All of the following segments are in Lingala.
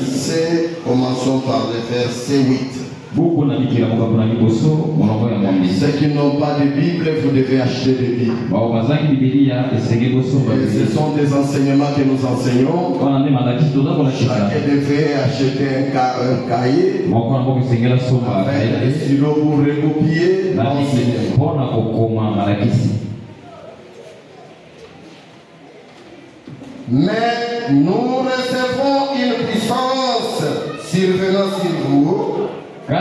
C, commençons par le verset 8. Ceux qui n'ont pas de Bible, vous devez acheter des Bibles. Ce sont des enseignements que nous enseignons. Chacun devait acheter un cahier avec des stylos pour recopier l'enseignement. Mais nous recevons une puissance survenant sur vous. Et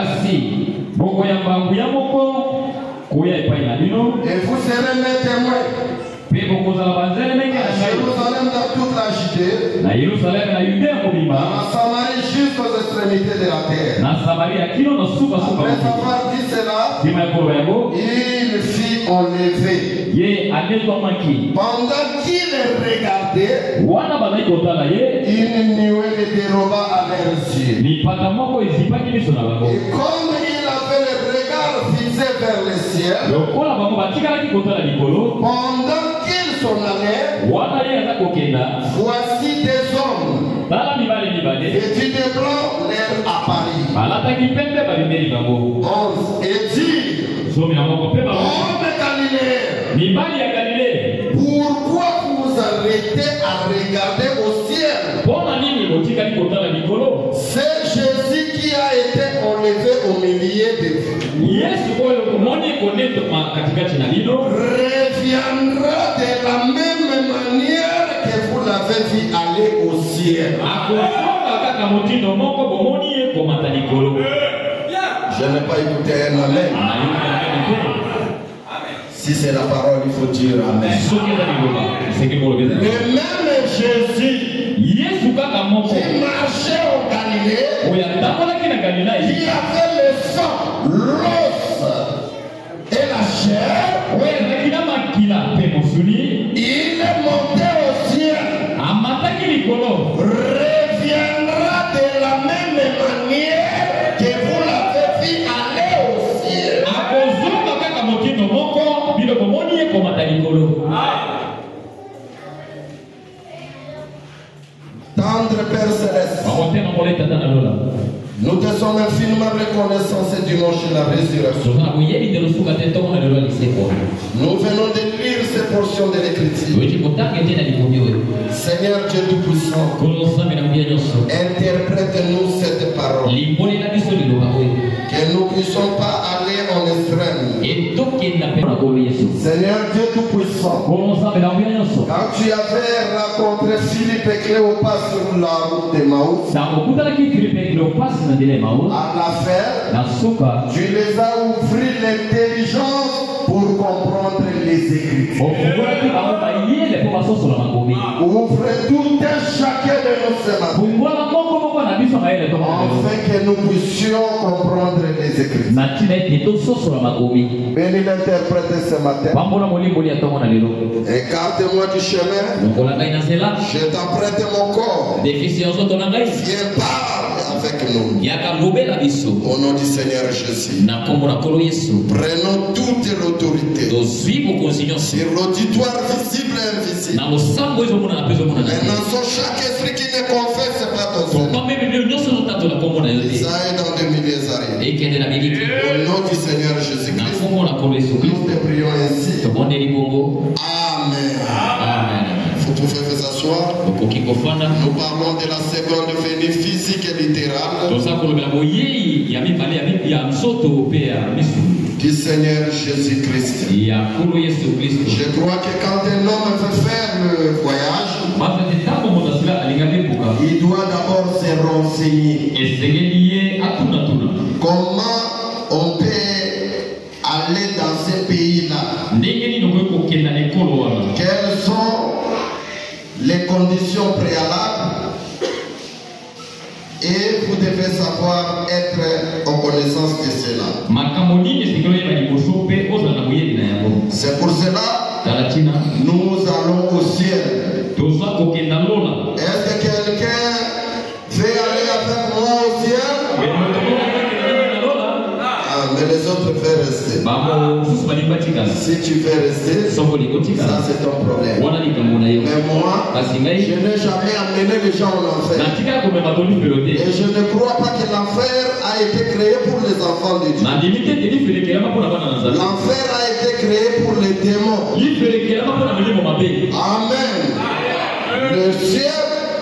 vous serez mes témoins. À Jérusalem, dans toute la Judée, à Samarie jusqu'aux extrémités de la terre. Après avoir dit cela, il fit enlever. Pendant qu'il regardait, une nuée les déroba à leurs yeux. Et comme il avait le regard fixé vers le ciel, pendant qu'il s'en allait, voici des hommes vêtus de blanc leur apparut. 11. Et dit, homme Galilée, pourquoi vous arrêtez à regarder au ciel? C'est Jésus qui a été enlevé au milieu de vous. Reviendra de la même manière que vous l'avez vu aller au ciel. Je n'ai pas écouté un amen. Si c'est la parole, il faut dire amen. Le même Jésus qui marchait au Galilée, qui avait le sang, l'os et la chair, il est monté au ciel. Reviendra de la même manière que vous l'avez vu aller au ciel. Tendre Père Céleste, nous te sommes infiniment reconnaissants ce dimanche de la résurrection. Nous venons de lire ces portions de l'Écriture. Seigneur Dieu Tout-Puissant, interprète-nous cette parole. Que nous ne puissions pas aller en extrême. Seigneur Dieu Tout-Puissant, quand tu avais rencontré Philippe et Cléopas sur la route d'Emmaüs, à la fin, tu les as ouvert l'intelligence pour comprendre les Écritures. Ouvre tout un chacun de nous ce matin, afin que nous puissions comprendre les Écritures. Bénis l'interprète ce matin. Écarte-moi du chemin. Je t'apprête mon corps. Viens parler avec nous. Au nom du Seigneur Jésus. Prenons toute l'autorité sur l'auditoire visible et invisible. Maintenant, chaque esprit qui ne confesse pas ton Seigneur, les aide dans le milieu arrière. Au nom du Seigneur Jésus-Christ, nous te prions ainsi. Amen. Vous pouvez vous asseoir. Nous parlons de la seconde venue physique et littérale du Seigneur Jésus-Christ. Je crois que quand un homme veut faire le voyage, il doit d'abord se renseigner. Comment on peut aller dans ces pays-là? Quelles sont les conditions préalables? Et vous devez savoir être en connaissance de cela. C'est pour cela que nous allons au ciel. Est-ce que quelqu'un veut aller avec moi au ciel? Ah, mais les autres veulent rester. Si tu veux rester, ça c'est ton problème. Mais moi, je n'ai jamais amené les gens en enfer. Et je ne crois pas que l'enfer a été créé pour les enfants de Dieu. L'enfer a été créé pour les démons. Amen. Le ciel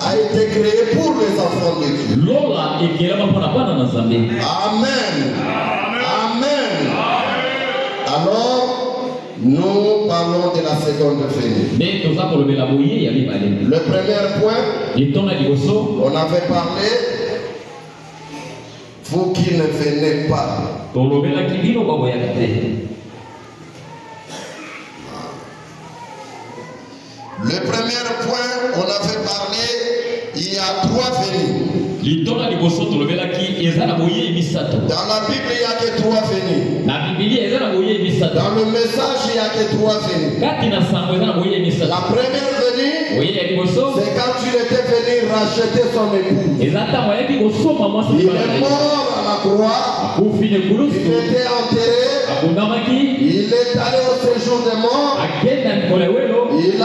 a été créé pour les enfants de Dieu. Amen. Amen. Alors, nous parlons de la seconde venue. Le premier point, on avait parlé, vous qui ne venez pas. Le premier point, on avait parlé, il y a 3 venues. Dans la Bible, il n'y a que 3 venues. Dans le message, il n'y a que 3 venues. La première venue, c'est quand tu étais venu racheter son époux. Il est mort à la croix. Il était enterré. Il est allé au séjour des morts. Il a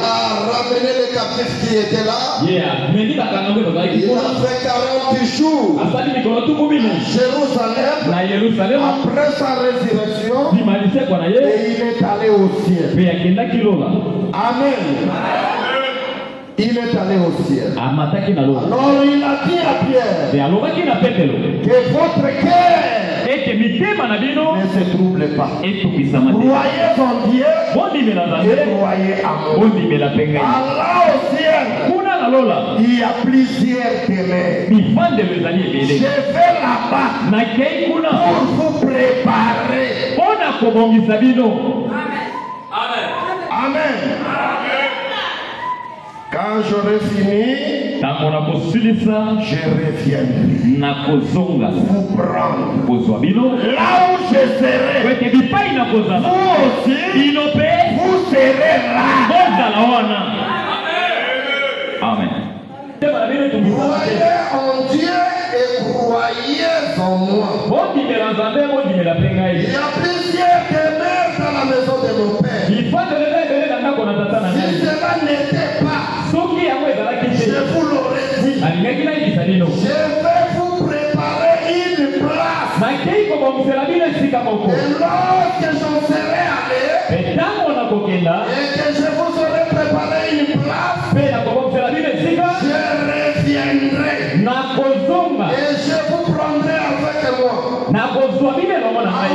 ramené les captifs qui étaient là. Il a fait 40 jours à Jérusalem après sa résurrection. Et il est allé au ciel. Amen. Il est allé au ciel. Alors il a dit à Pierre que votre cœur ne se trouble pas. Croyez en Dieu et croyez en moi. Allah au ciel, il y a plusieurs demeures. Je vais là-bas pour vous préparer. Amen. Quand j'aurai fini, je reviendrai vous prendre. Là où je serai, vous aussi, vous serez là. Amen. Croyez en Dieu et croyez en moi. Il y a plusieurs demeures dans la maison de mon Père. Si cela n'était pas, je vous l'aurais dit. Je vais vous préparer une place. Et lorsque j'en serai allé, et que je vous aurai préparé une place, je reviendrai. Et je vous prendrai avec moi.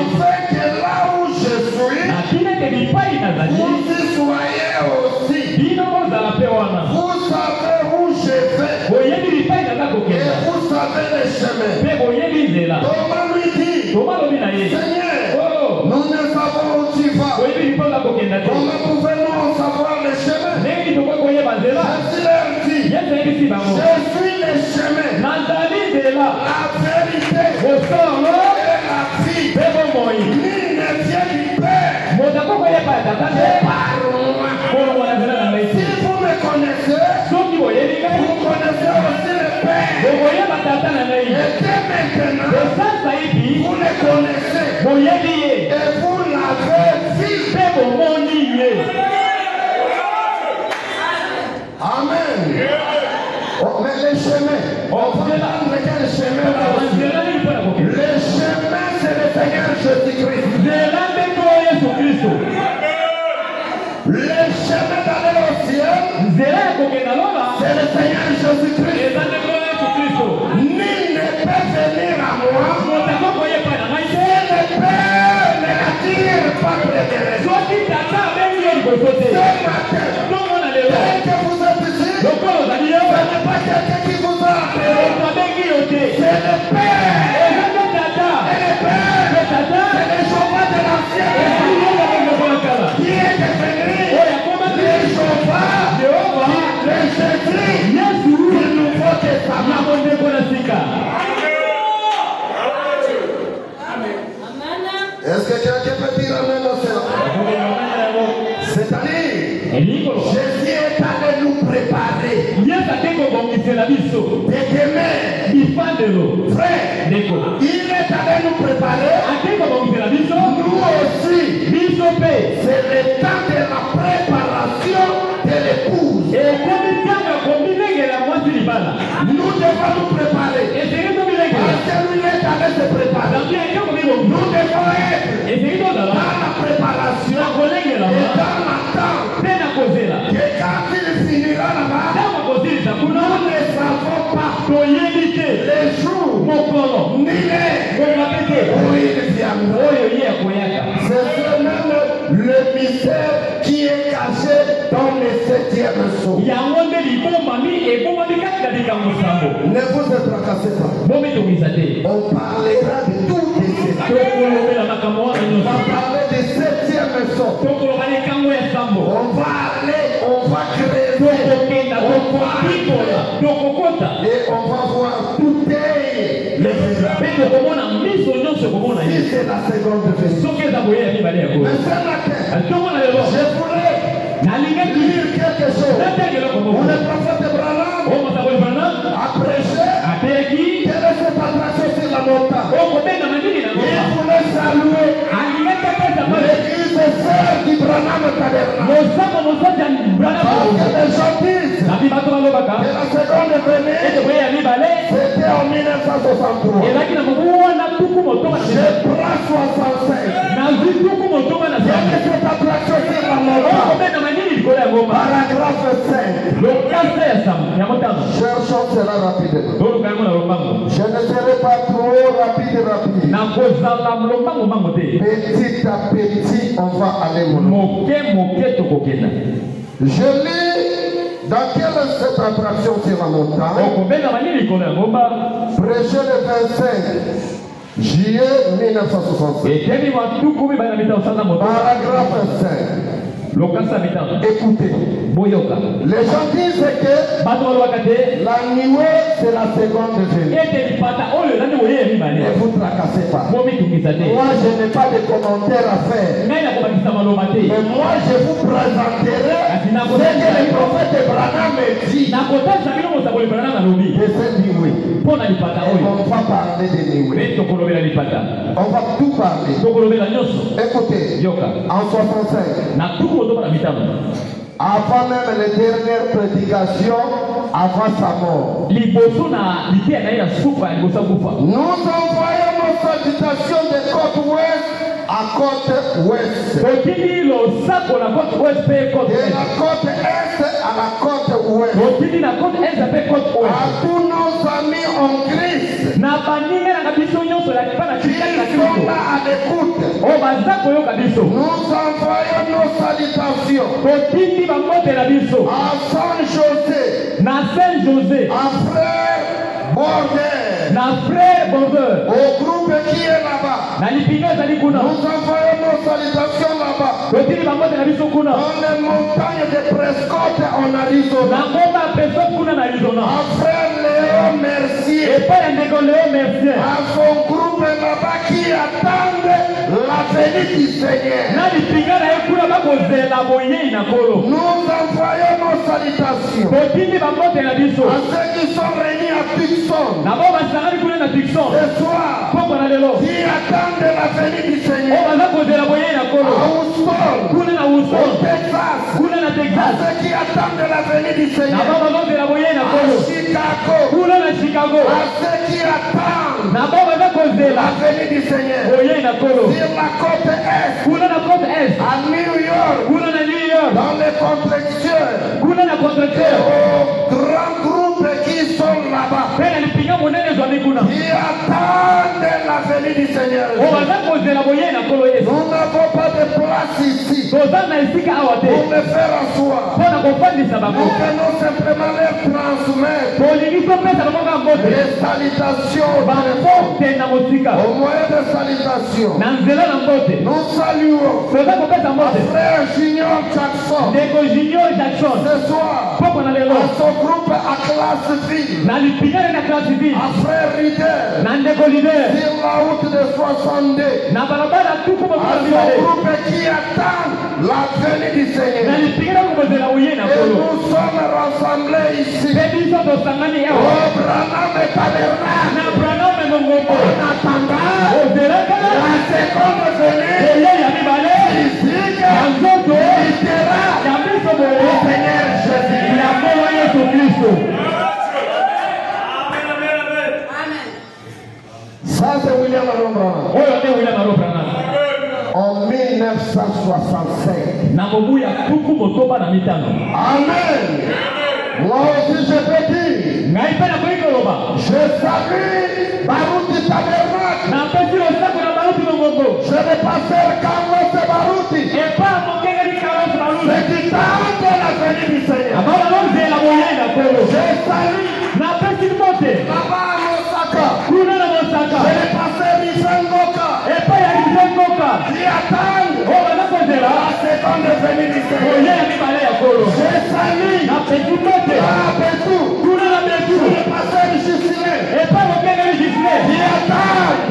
Afin que là où je suis, vous y soyez aussi. Vous savez où je vais. Et vous savez les chemins. Thomas lui dit, Seigneur, nous ne savons où tu vas. Comment pouvons-nous en savoir les chemins? Jésus leur dit, je suis le chemin, la vérité et la vie. Nul ne vient du Père que par moi. Si vous me connaissez, vous connaissez aussi le Père. Et dès maintenant, vous le connaissez. Et vous l'avez vu. Amen. Oh, mais les chemins, on va prendre quel chemin là aussi? Le chemin, c'est le Seigneur Jésus-Christ. Le chemin d'aller au ciel, c'est le Seigneur Jésus-Christ. Nul ne peut venir à moi si le Père ne l'attire pas près de lui. Ce matin, dès que vous êtes ici, ce n'est pas quelqu'un qui vous a appelé. C'est le Père. Et le Père, c'est le chauffeur de l'ancien qui est devenu le chauffeur de Jésus du Nouveau Testament. Est-ce que quelqu'un peut dire amen à cela? C'est-à-dire, Jésus est allé nous préparer des demeures. Frère, il est allé nous préparer nous aussi C'est le temps de la préparation de l'épouse. Nous devons nous préparer. Parce que lui est allé se préparer. Nous devons être dans la préparation et dans l'attente. Que quand il finira là-bas, nous ne savons pas les jours ni les où il viendra. C'est même le mystère qui est caché dans le 7e sceau. Ne vous tracassez pas. On parlera de tout de cela. On va parler du 7e sceau. On va aller, on va créer, on va et on va voir tout est le si c'est la seconde version. Mais c'est laquelle? Je voulais dire quelque chose. Le prophète Branham a prêché. Quelle est cette attraction sur la montagne? Il voulait saluer l'église sœur du Branham Tabernacle. Parce que les gens disent que la seconde venue c'était en 1963. Je prends 65. Quelle est cette attraction sur la montagne? Paragraphe 5. Cherchons cela rapidement. Je ne serai pas trop rapide. Petit à petit, on va aller mon. Je lis dans quelle est cette attraction sur la montagne. Prêcher le 25 juillet 1965. Paragraphe 5. Écoutez, les gens disent que la nuée c'est la seconde venue. Ne vous tracassez pas. Moi je n'ai pas de commentaires à faire. Mais moi je vous présenterai ce que le prophète Branham dit. De cette nuée. On va parler de nuée. On va tout parler. Écoutez, en 65. Avant même les dernières prédications, avant sa mort, nous envoyons nos salutations de côte ouest à côte ouest. De la côte est à la côte ouest. À tous nos amis en Christ qui sont là à l'écoute, nous envoyons nos salutations à Saint-José, à Frère Border, au groupe qui est là-bas. Nous envoyons nos salutations là-bas. Dans les montagnes de Prescott en Arizona. À Frère Léon Mercier. À son groupe là-bas qui attendent la venue du Seigneur. Nous envoyons nos salutations à ceux qui sont réunis à Tucson ce soir, qui attendent la venue du Seigneur. À Houston, au Texas, à ceux qui attendent la venue du Seigneur. À Chicago, à ceux qui attendent la venue du Seigneur. Sur la côte Est, à New York, dans les contractions, au grand groupe qui sont là-bas, qui attendent la venue du Seigneur. Nous n'avons pas de place ici pour me faire asseoir. Nous venons simplement leur transmettre les salutations au moyen de salutations. Nous saluons frère Junior Jackson ce soir à son groupe à Classeville, à frère Rider sur la route de 62, à son groupe qui attend la venue du Seigneur. Et nous sommes rassemblés ici au Branham Tabernacle en attendant la seconde venue ici Ça c'est William Arobran. En 1965. Amen. Moi aussi je peux dire. Je salue Barouti Tabernacle. Je vais passer Carlos Barouti. C'est du temps de la venue du Seigneur. Je salue Baba Mosaka. Je vais passer Michel Moka. Qui attendent la seconde venue du Seigneur. Je salue Abedou. Je vais passer Juscelin. Qui attendent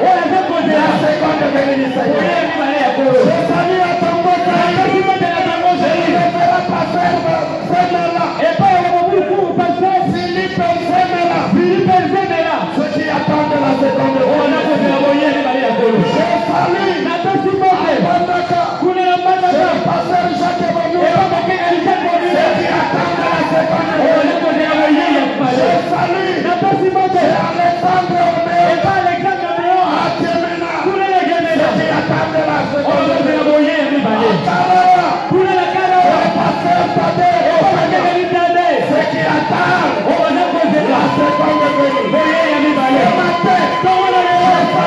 la seconde venue du Seigneur. Je salue Atomboka. Je vais passer Zemela. Philippe Zemela. Ceux qui attendent la seconde venue. Je salue Abandaka. Je vais passer Jacques Bonou. Ceux qui attendent la seconde venue. Je salue Alexandre Omeo. Atemena. Ceux qui attendent la seconde venue. Akara. Je vais passer Tade. Ceux qui attendent la seconde venue. Ce matin,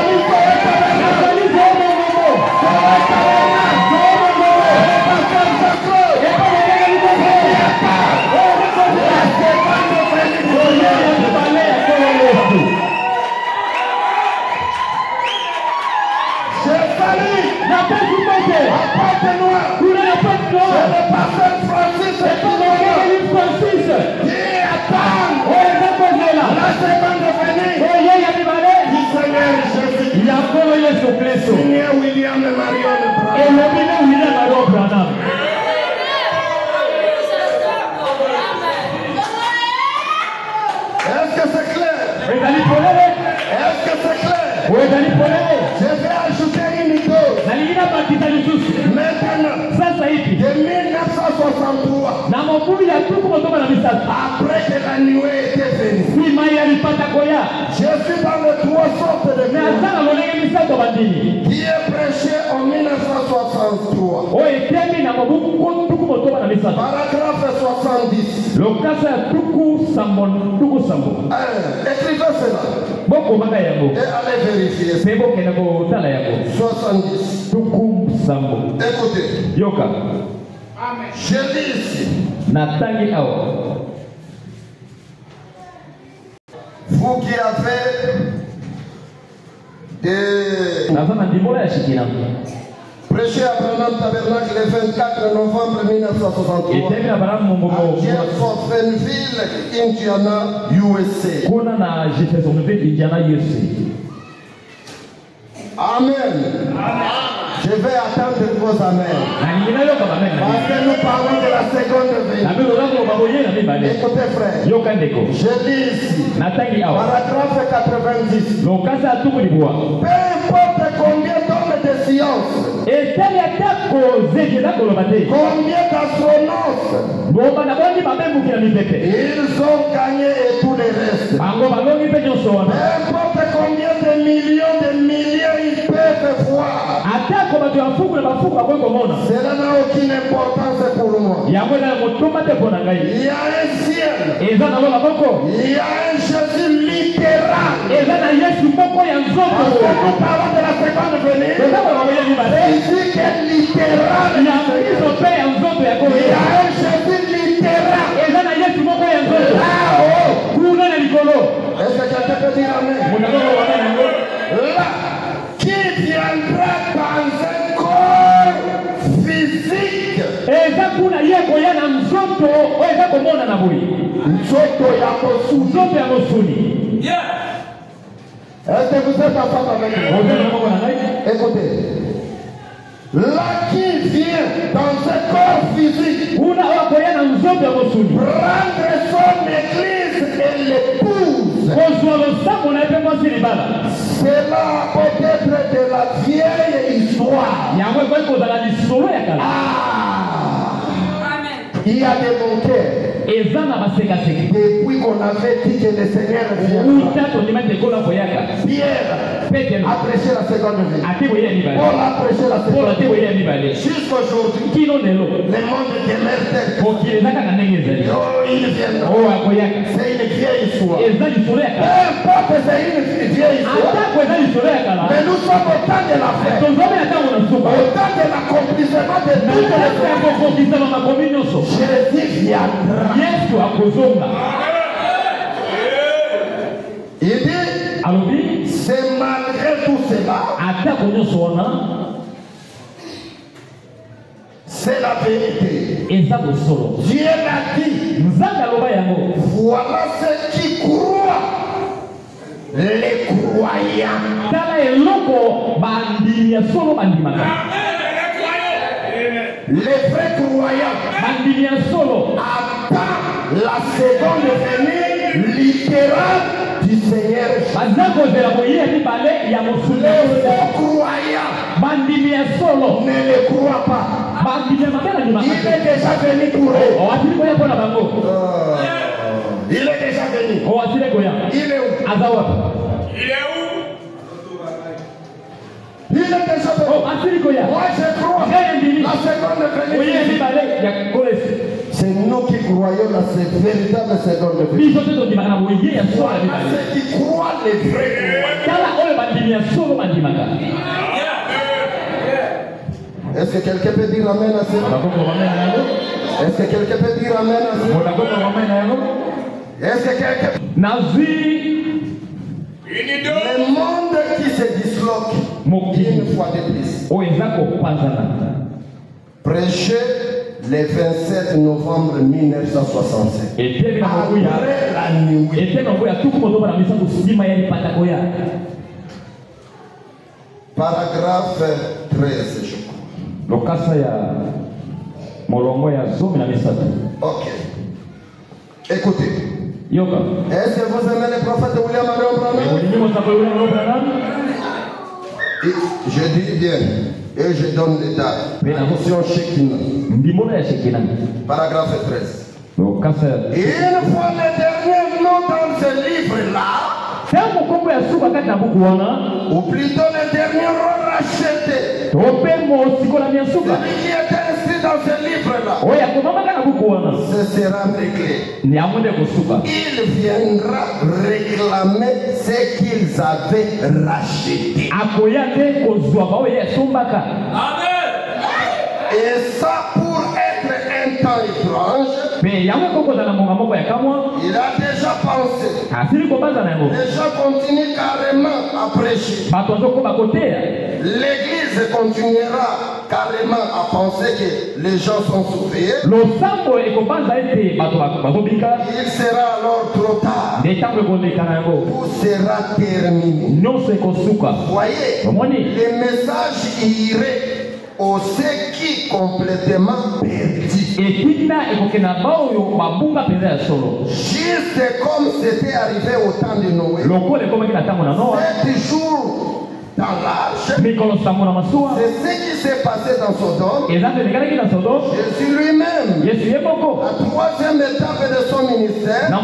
je salue Seigneur William Marion Branham. Est-ce que c'est clair? Est-ce que c'est clair? Je vais ajouter une chose. Maintenant, de 1963, après que la nuée était venue, je suis dans les trois sortes de nuées qui est prêché en 1963. Paragraphe 70. Écrivez cela. Et allez vérifier. 70. Écoutez. Amen. Je lis ici. Vous qui avez prêché à Branham Tabernacle le 24 novembre 1963 à Jeffersonville, Indiana, USA. Amen. Je vais attendre vos amens. Parce que nous parlons de la seconde venue. Écoutez frère, je lis ici, paragraphe 90. Peu importe combien d'hommes de science, combien d'astronautes, ils ont gagné et tout le reste. Peu importe combien de millions ils peuvent voir. Cela n'a aucune importance pour moi. Il y a un ciel. Il y a un Jésus littéral. Parce que nous parlons de la seconde venue. Physique est littéral. Il y a un Jésus littéral. Est-ce que quelqu'un peut dire amen? Là, qui viendra dans un corps physique? Est-ce que vous êtes ensemble avec moi? Écoutez. Là qui vient dans un corps physique, prendre son église et l'épouse, cela peut-être de la vieille histoire. Il y a des montées. Depuis qu'on avait dit que le Seigneur viendra, Pierre a prêché la seconde venue. Paul a prêché la seconde venue. Jusqu'aujourd'hui, le monde demeure tel que il viendra. C'est une vieille histoire. Peu importe, c'est une vieille histoire. Mais nous sommes au temps de la fête. Au temps de l'accomplissement de toutes les choses. Jésus viendra. Il dit, c'est malgré tout cela, c'est la vérité. Dieu l'a dit. Voilà ceux qui croient. Les croyants. Les vrais croyants attendent la seconde venue littérale du Seigneur. Les faux croyants ne le croient pas. Il est déjà venu pour eux. Il est déjà venu. Il est où? Il est déjà venu. Moi je crois. La seconde venue. C'est nous qui croyons la véritable seconde venue. Ceux qui croient les vrais croyants. Est-ce que quelqu'un peut dire amen à cela? Est-ce que quelqu'un peut dire amen à cela? Est-ce que quelqu'un... Le monde qui se disloque une fois de plus. Prêché le 27 novembre 1967. Après la nuit. Paragraphe 13, je crois. Ok. Écoutez. Est-ce que vous aimez le prophète William Marion Branham? Je dis bien. Et je donne les dates. Attention, Shekinah. Paragraphe 13. Et une fois le dernier nom dans ce livre-là, ou plutôt le dernier rôle racheté, celui qui est inscrit dans ce livre-là, ce sera réglé. Il viendra réclamer ce qu'ils avaient racheté. Et ça pour être un temps étrange, il a déjà pensé. Les gens continuent carrément à prêcher. L'église continuera carrément à penser que les gens sont sauvés. Il sera alors trop tard. Tout sera terminé. Voyez, les messages iraient aux ceux qui complètement perdus. Juste comme c'était arrivé au temps de Noé. 7 jours dans l'arche. C'est ce qui s'est passé dans Sodome. Jésus lui-même, à 3e étape de son ministère, il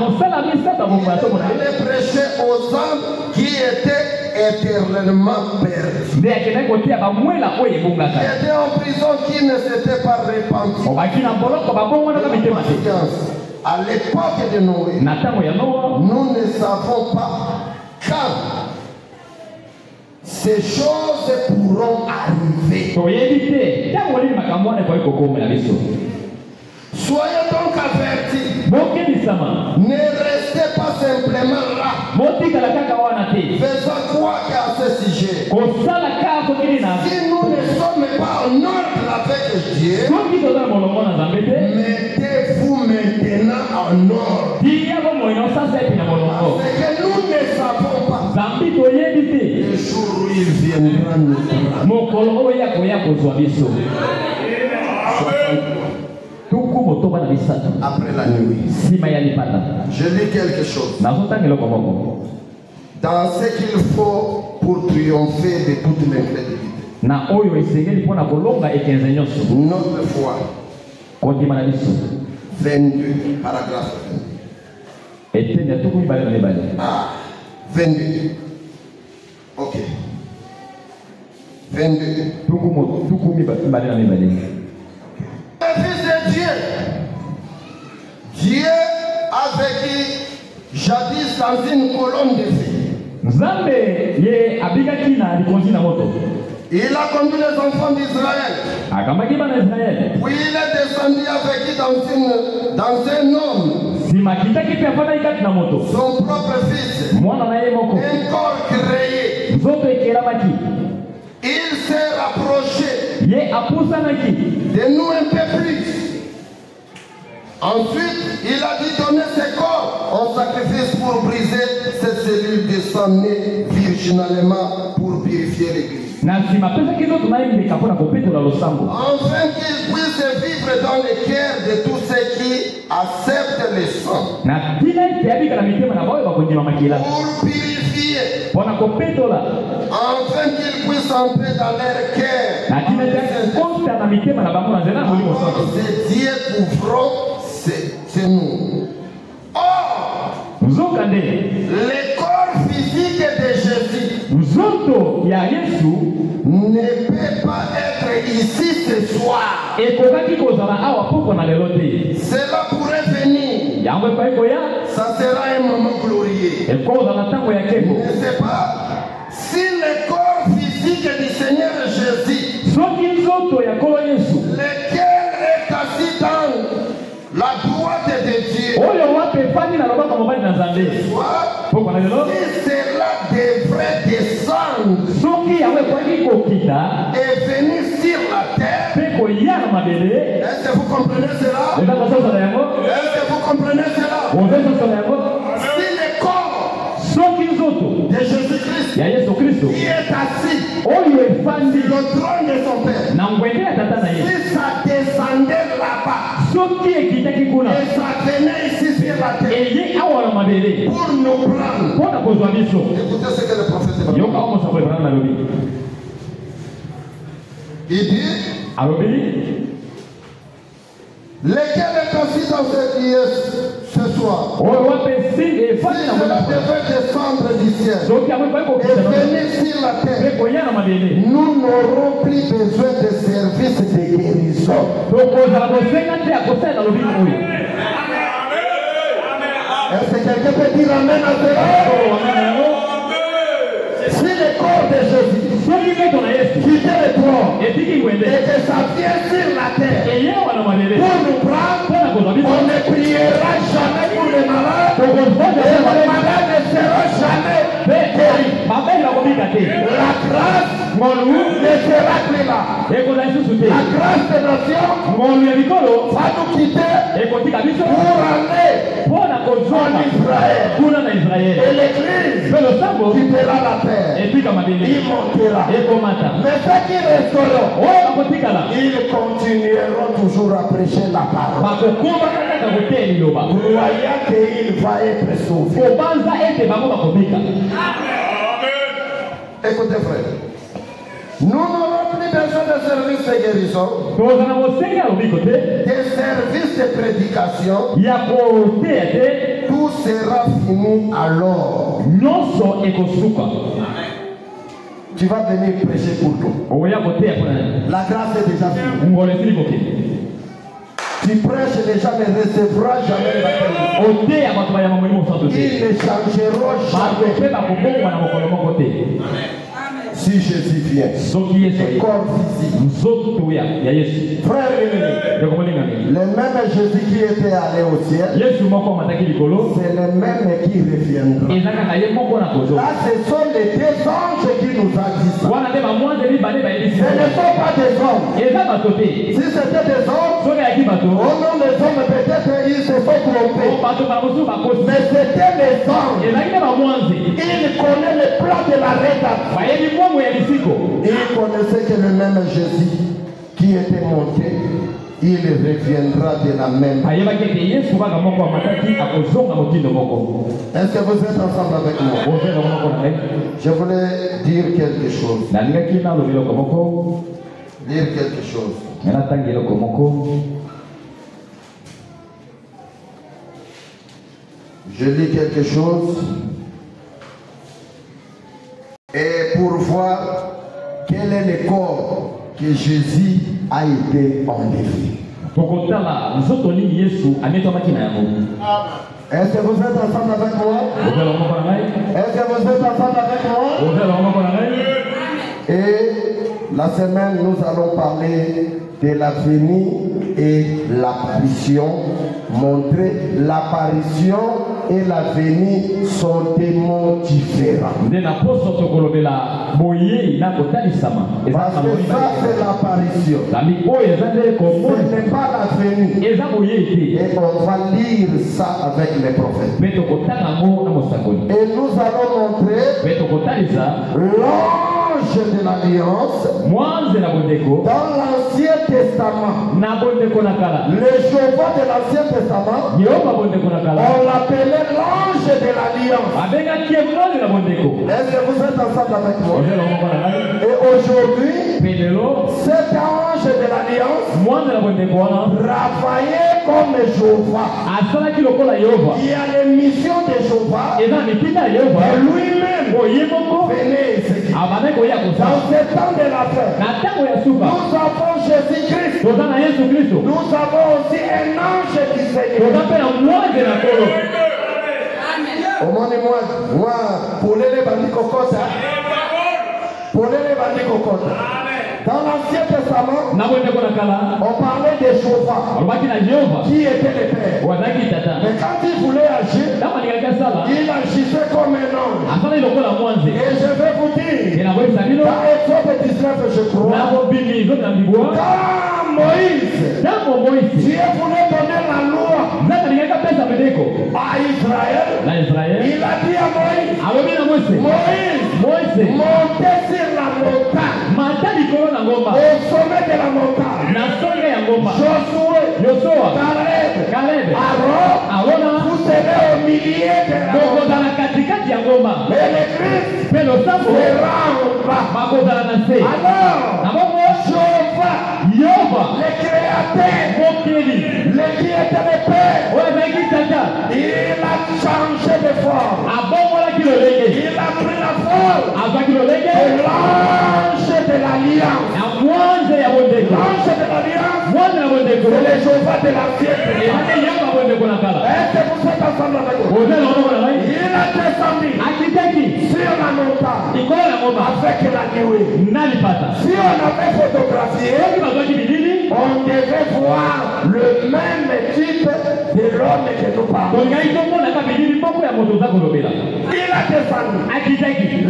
allait prêcher aux hommes qui étaient éternellement perdus. Qui étaient en prison, qui ne s'étaient pas repentis. À l'époque de Noé, nous ne savons pas quand ces choses pourront arriver. Soyez donc avertis. Ne restez pas simplement là. Faisons quoi qu'à ce sujet? Si nous ne sommes pas en ordre avec Dieu, mettez-vous maintenant en ordre. Parce que nous ne savons pas le jour où il viendra nous après la nuit. Je lis quelque chose. Dans ce qu'il faut pour triompher de toute l'incrédulité. Notre foi. 22, paragraphe 22. Ah, 22. Ok. 22. Le Fils de Dieu. Dieu a vécu jadis dans une colonne de feu. Il a conduit les enfants d'Israël. Puis il est descendu avec dans un homme. Son propre fils. Un corps créé. Il s'est rapproché de nous un peu plus. Ensuite, il a dit donner ses corps en sacrifice pour briser ces cellules de sang nées virginalement pour purifier l'Église. Afin qu'il puisse vivre dans le cœur de tous ceux qui acceptent le sang. Pour purifier. Afin qu'il puisse entrer dans leur cœur. C'est Dieu couvrant, c'est nous. Or, le corps physique de Jésus ne peut pas être ici ce soir. Cela pourrait venir. Ça sera un moment glorieux. Ne sais pas si le corps physique du Seigneur Jésus, lequel est assis dans la droite de Dieu, si cela devrait descendre et venir sur la terre, est-ce que vous comprenez cela? Est-ce que vous comprenez cela? Si le corps de Jésus-Christ qui est assis sur le trône de son Père, si ça descendait là-bas et ça venait ici sur la terre pour nous prendre, écoutez ce que le prophète va dire. Il dit lequel est assis dans cette pièce ce soir? Si cela devait descendre du ciel et venir sur la terre, nous n'aurons plus besoin de services de guérison. Est-ce que quelqu'un peut dire amen à cela? Si le corps de Jésus quittait le trône et que ça vient sur la terre pour nous prendre, on ne priera jamais pour les malades et les malades ne seront jamais guéris. La grâce ne sera plus là. La grâce de nation va nous quitter pour aller en Israël. Et l'église quittera la terre. Il montera. Mais ceux qui resteront, ils continueront toujours à prêcher la parole. Croyant qu'il va être sauvé. Écoutez frère, nous n'aurons plus besoin de services de guérison, des services de prédication. Tout sera fini alors. Tu vas venir prêcher pour nous. La grâce est déjà finie. Tu prêches, les gens ne recevront jamais la grâce. Ils ne changeront jamais. Si Jésus vient, le corps physique. Frère, le même Jésus qui était allé au ciel, c'est le même qui reviendra. Là, ce sont les deux anges qui nous ont dit ça. Ce ne sont pas des hommes. Si c'était des hommes, au nom des hommes, peut-être ils se sont trompés. Mais c'était les anges. Ils connaissent le plan de la rédemption. Et il connaissait que le même Jésus qui était monté, il reviendra de la même. Est-ce que vous êtes ensemble avec moi? Je voulais dire quelque chose. Dire quelque chose. Je lis quelque chose. Et pour voir quel est le corps que Jésus a été enlevé. Est-ce que vous êtes ensemble avec moi? Est-ce que vous êtes ensemble avec moi? Et la semaine, nous allons parler de la venue et l'apparition. Montrer l'apparition et la venue sont des mots différents. Parce que ça, c'est l'apparition. Ce n'est pas la venue. Et on va lire ça avec les prophètes. Et nous allons montrer l'ange de l'alliance dans l'Ancien Testament. Le Jéhovah de l'Ancien Testament, on l'appelait l'ange de l'alliance. Est-ce que vous êtes ensemble avec moi? Et aujourd'hui, cet ange de l'alliance travaillait comme Jéhovah. Il y a les missions de Jéhovah et lui-même venait ici. Dans ce temps de la fin, nous avons Jésus-Christ. Nous avons aussi un ange qui Seigneur. Moi, pour les bandits cocottes, dans l'Ancien Testament, on parlait de Jéhovah, qui était le Père. Mais quand il voulait agir, il agissait comme un ange. Et je vais vous dire, dans Exode 19, je crois, quand Moïse, Dieu voulait donner la loi à Israël, il a dit à Moïse, Moïse, montez sur la montagne. Au sommet de la montagne, Josué, Caleb, Aaron, vous serez au milieu de la montagne. Mais le Christ sera en bas. Alors, Jéhovah, le Créateur, le qui était le Père, il a changé de forme. Il a pris la forme de l'ange de l'alliance. L'ange de l'alliance, c'est le Jéhovah de l'Ancien Testament. Est-ce que vous êtes ensemble avec moi? Il a descendu sur la montagne avec la nuée. Si on avait photographié, on devait voir le même type de l'homme que nous parlons. Il a descendu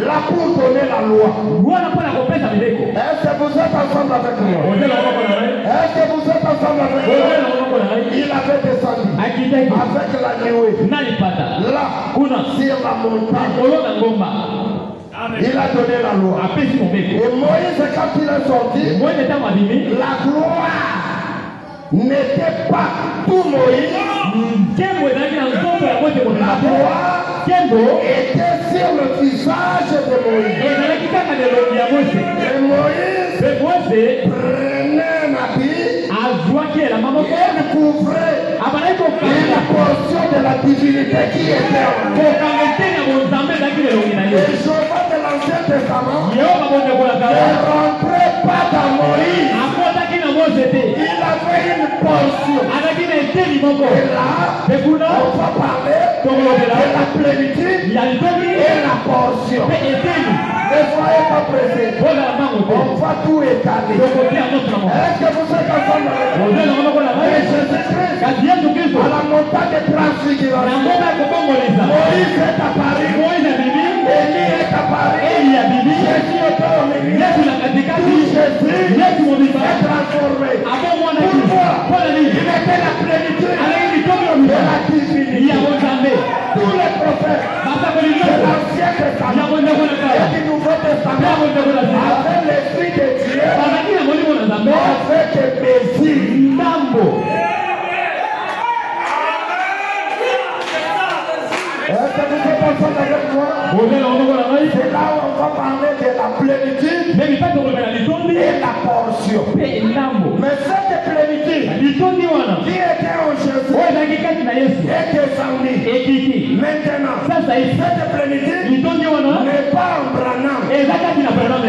là pour donner la loi. Est-ce que vous êtes ensemble avec moi? Est-ce que vous êtes ensemble avec moi? Il avait descendu avec la nuée là sur la montagne. Il a donné la loi. Et Moïse, quand il est sorti, la gloire n'était pas tout Moïse. La gloire était sur le visage de Moïse. Et Moïse prenait un habit et le couvrait une portion de la divinité qui était en lui. Et Jéhovah de l'Ancien Testament ne rentrait pas dans Moïse. Il avait une portion. Et là, on va parler de la plénitude et la portion. Ne soyez pas pressés. On va tout étaler. Est-ce que vous êtes ensemble avec moi? Et Jésus-Christ, à la montagne de transfiguration, Moïse est apparu. Élie est apparu. Jésus est au milieu. Tout Jésus est transformé. Pourquoi? Il était la plénitude de la divinité. Tous les prophètes de l'Ancien Testament et du Nouveau Testament avaient l'Esprit de Dieu avec Messie. Est-ce que vous êtes ensemble avec moi? C'est là où on va parler de la plénitude et la portion. Mais cette plénitude qui était en Jésus est descendue. Maintenant, cette plénitude n'est pas en Branham.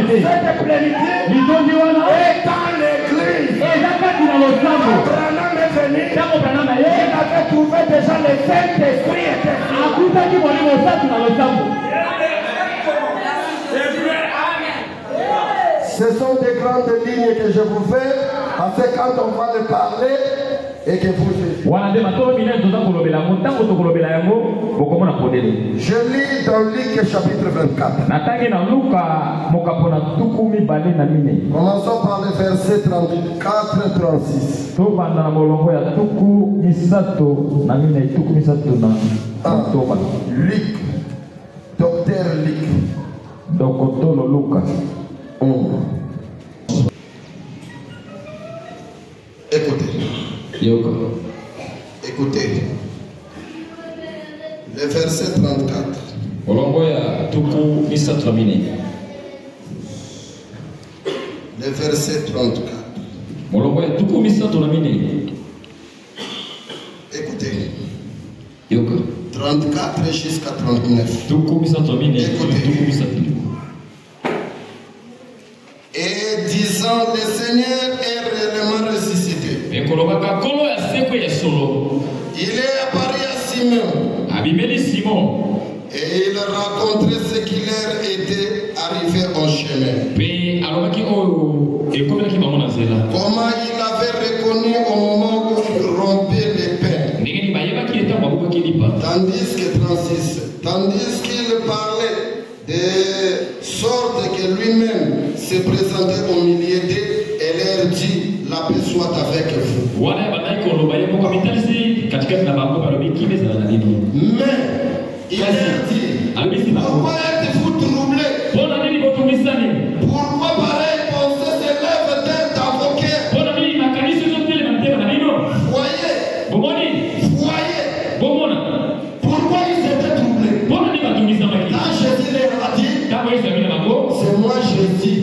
cette plénitude est dans l'église. Branham est venu. Il avait trouvé déjà le Saint-Esprit était Ce sont des grandes lignes que je vous fais, parce que quand on va le parler et que vous suivez. Je lis dans Luc chapitre 24. Commençons par les versets 34 et 36. Luc, docteur Luc. Écoutez. Écoutez. Le verset 34. Le verset 34. Écoutez. 34 jusqu'à 39. Écoutez. Et disant, le Seigneur est réellement ressuscité. Il est apparu à Simon. Et il racontait ce qui leur était arrivé en chemin. Comment il avait reconnu au moment où il rompait les pains. Tandis qu'il parlait de sorte que lui-même se présentait au milieu d'eux et leur dit, la paix soit avec vous. Mais il leur dit, pourquoi êtes-vous troublés? Pourquoi pareille pensée se lève-t-elle dans vos cœurs? Voyez. Pourquoi ils étaient troublés? Quand Jésus leur a dit, c'est moi Jésus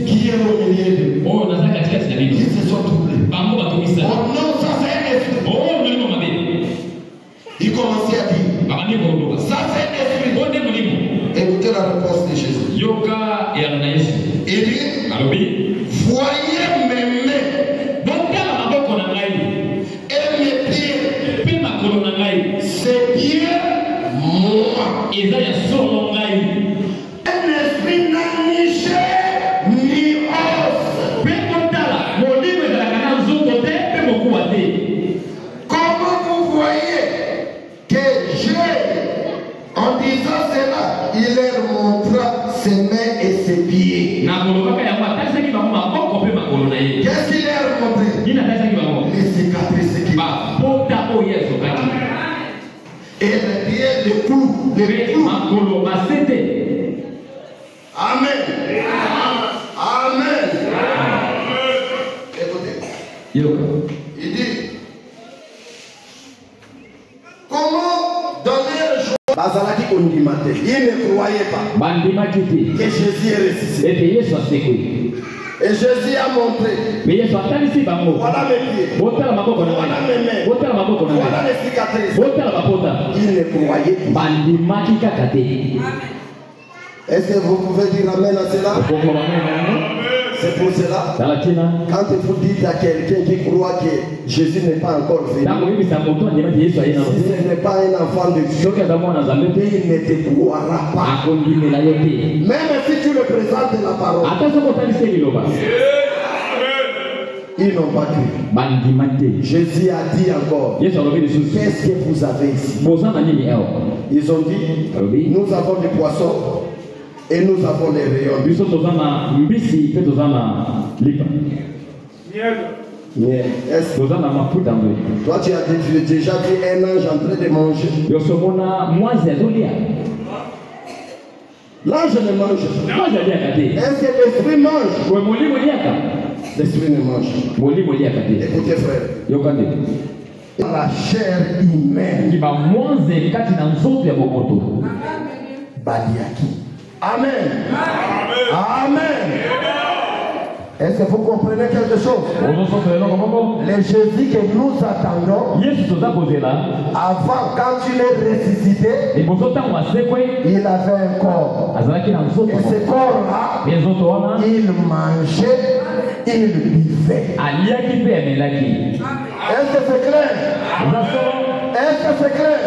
qui est au milieu d'eux. Ils se sont troublés. Oh non, ça fait un esprit. Il commençait à dire, ça fait un esprit. Écoutez la réponse de Jésus. Il dit, voyez mes mains et mes pieds. C'est bien moi. Un esprit n'a ni chair ni os. Comment vous voyez que j'ai, en disant cela, il leur montra ses mains et ses pieds. Qu'est-ce qu'il leur a montré? Les cicatrices qui et les pieds, les clous. Amen. Amen. Écoutez. Il dit, comment donner le jour? Il ne croyait pas que Jésus est ressuscité. Et Jésus a montré. Voilà mes pieds. Voilà mes mains. Voilà les cicatrices. Il ne croyait pas. Est-ce que vous pouvez dire amen à cela? C'est pour cela, quand vous dites à quelqu'un qui croit que Jésus n'est pas encore venu, si ce n'est pas un enfant de Dieu, il ne te croira pas. Même si tu le présentes la parole, ils n'ont pas cru. Jésus a dit encore, qu'est-ce que vous avez ici? Ils ont dit, nous avons des poissons et nous avons les rayons. Est-ce que toi tu as déjà vu un ange en train de manger? L'ange ne mange. Est-ce que l'esprit mange? L'esprit ne mange. Écoutez frère, la chair humaine Baliaki. Amen. Amen. Est-ce que vous comprenez quelque chose? Le Jésus que nous attendons, avant, quand il est ressuscité, il avait un corps. Et ce corps-là, il mangeait, il vivait. Est-ce que c'est clair? Est-ce que c'est clair?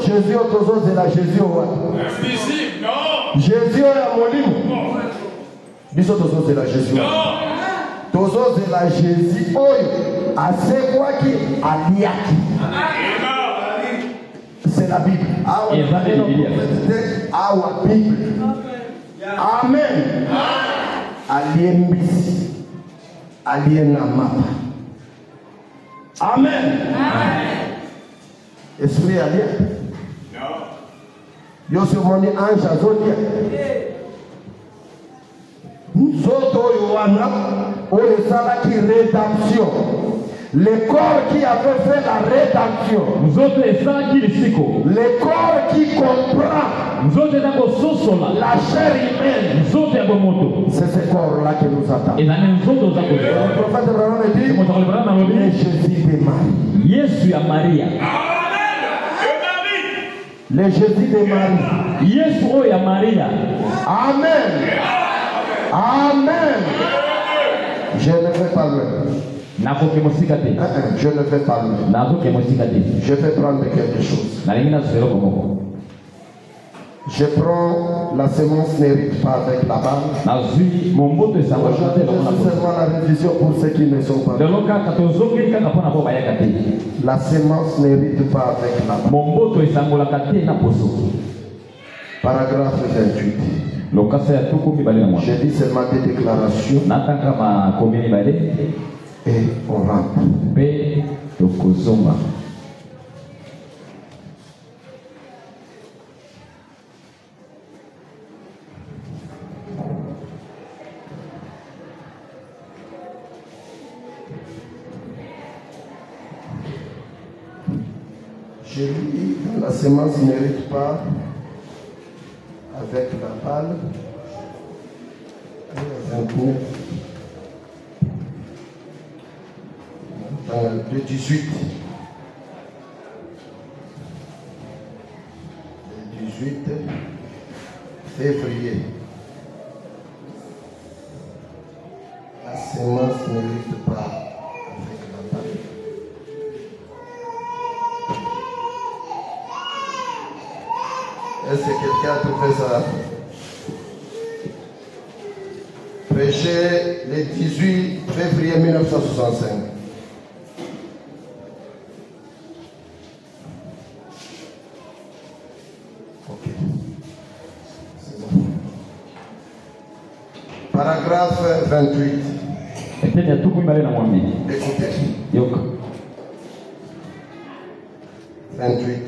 Jésus est la Jésus. Jésus est à Molimo. Biso tozo de la Jésus. Tozo de la Jésus. Oyo. Asekwa ki aliaki. C'est la Bible. Awa Bible. Amen. Aliembisi. Alienamapa. Amen. Esprit alien. Yo se moni ange azodia. Nous autres, rédemption. Le corps qui avait fait la rédemption. Le corps qui comprend la chair humaine. C'est ce corps-là que nous attendons. Le prophète Abraham dit, mais Jésus de Marie. Le Jésus de Marie. Amen. Amen. Je ne vais pas loin. Je ne vais pas loin. Je vais prendre quelque chose. Je prends la semence n'hérite pas avec la balle. Je fais seulement la révision pour ceux qui ne sont pas. La semence n'hérite pas avec la balle. Paragraphe 28. J'ai dit seulement des déclarations et on rentre. J'ai dit la semence n'hérite pas avec la balle. 29. Le 18. Le 18 février. La semence n'hérite pas avec la balle. Est-ce que quelqu'un a trouvé ça? Prêché le 18 février 1965. Ok. C'est bon. Paragraphe 28. Écoutez. 28.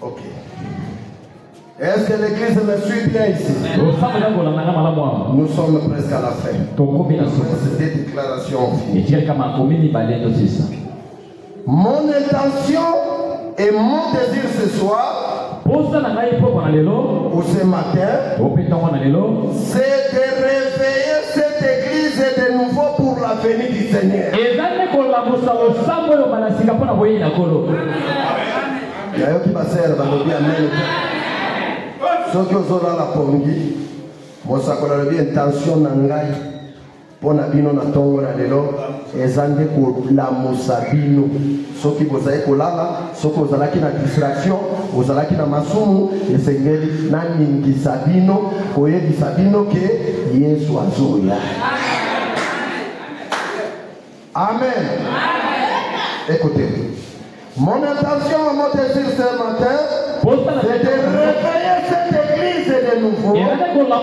Ok. Est-ce que l'église me suit bien ici? Nous sommes presque à la fin. C'est des déclarations. Mon intention et mon désir ce soir ou ce matin, c'est de réveiller cette église de nouveau pour la venue du Seigneur. Yayoki basera balobi amen. Soki ozola la pongi, mosakola lobi intention na ngai pona bino na tongo na lelo ezande ko la mosabino. Soki bozali kolala, soki ozalaki na distraction, ozalaki na masumu, esengeli na ningisa bino, koyebisa bino ke Yesu azoya. Amen. Écoutez. Mon intention, mon désir ce matin, c'est de réveiller cette église de nouveau pour la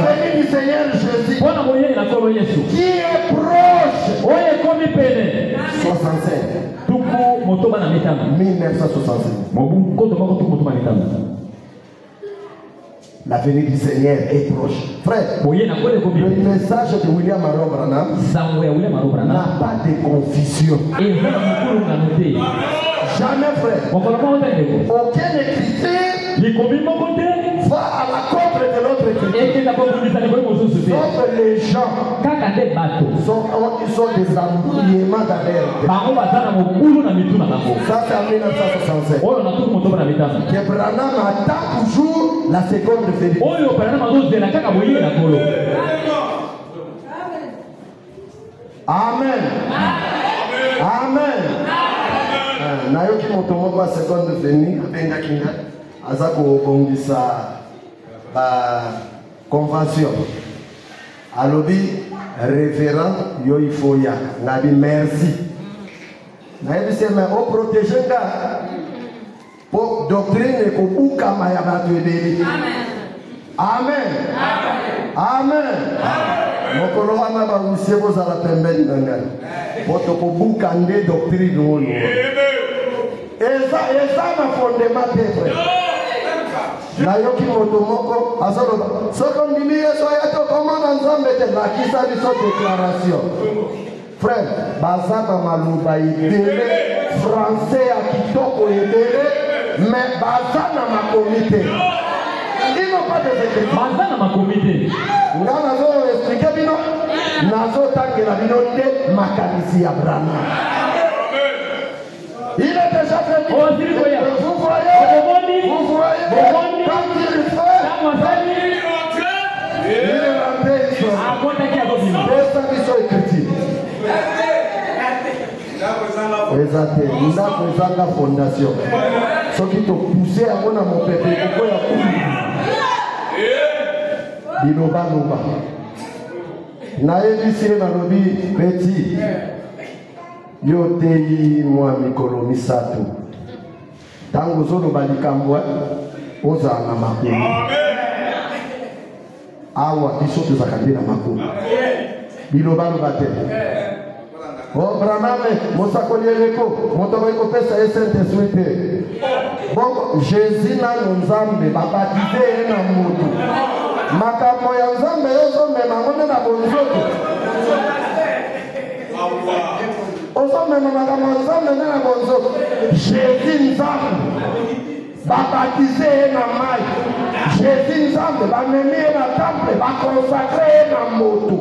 venue du Seigneur Jésus qui est proche. 65. 1965. La venue du Seigneur est proche. Frère, le message de William Aaron Branham n'a pas de confusion. Jamais, frère. Aucun écriture va à la contre de l'autre écriture. Sauf les gens sont des embrouillements d'alerte. Ça, c'est en 1967. Que Branham attend toujours la seconde vérité. Amen. Amen. Nayoki motomo kwa seconde venue apenga kinga azako bongisa ba convention alobi révérend yoifoya nabi merci nayebi sema o protéger nga pour doctrine ko buka maya batu ebeli. Amen. Amen. Mokolo wana ba usiebo za la pembeni nanga poto ko buka nde doctrine wono eza na fondement pepe na yoki moto moko azoloba soko ndimi yeso yato komana nzambe te na kisa biso déclaration. Frère, bazaba maluba ibele français ya kitoko ebele mais bazana makomite. Ils n'ont pas de secret. Bazana makomite. Nga nazo expliquer bino nazo tangela bino nde makanisi ya Branham. Il est déjà fait. Vous voyez, quand il fait, il est rentré ici. C'est ça écriture. Exactement. La fondation. Ce qui te poussé à mon peuple, Biloba. Naebisi na lobi petit. Yo tei mwa mikolo misatu. Tango zolo balikambwa oza na makulu. Awa biso tozakande na makulu. Biloba lobate. Oh Branham mosakoli eleko moto ko pesa Saint-Esprit. Bongo Jésus na nzambe babatize na moto. Makambo ya nzambe yozo mema ngone na bonzoto. Jésus nzambe baptisé na mai. Jésus nzambe bamemi na temple baconsacré na moto.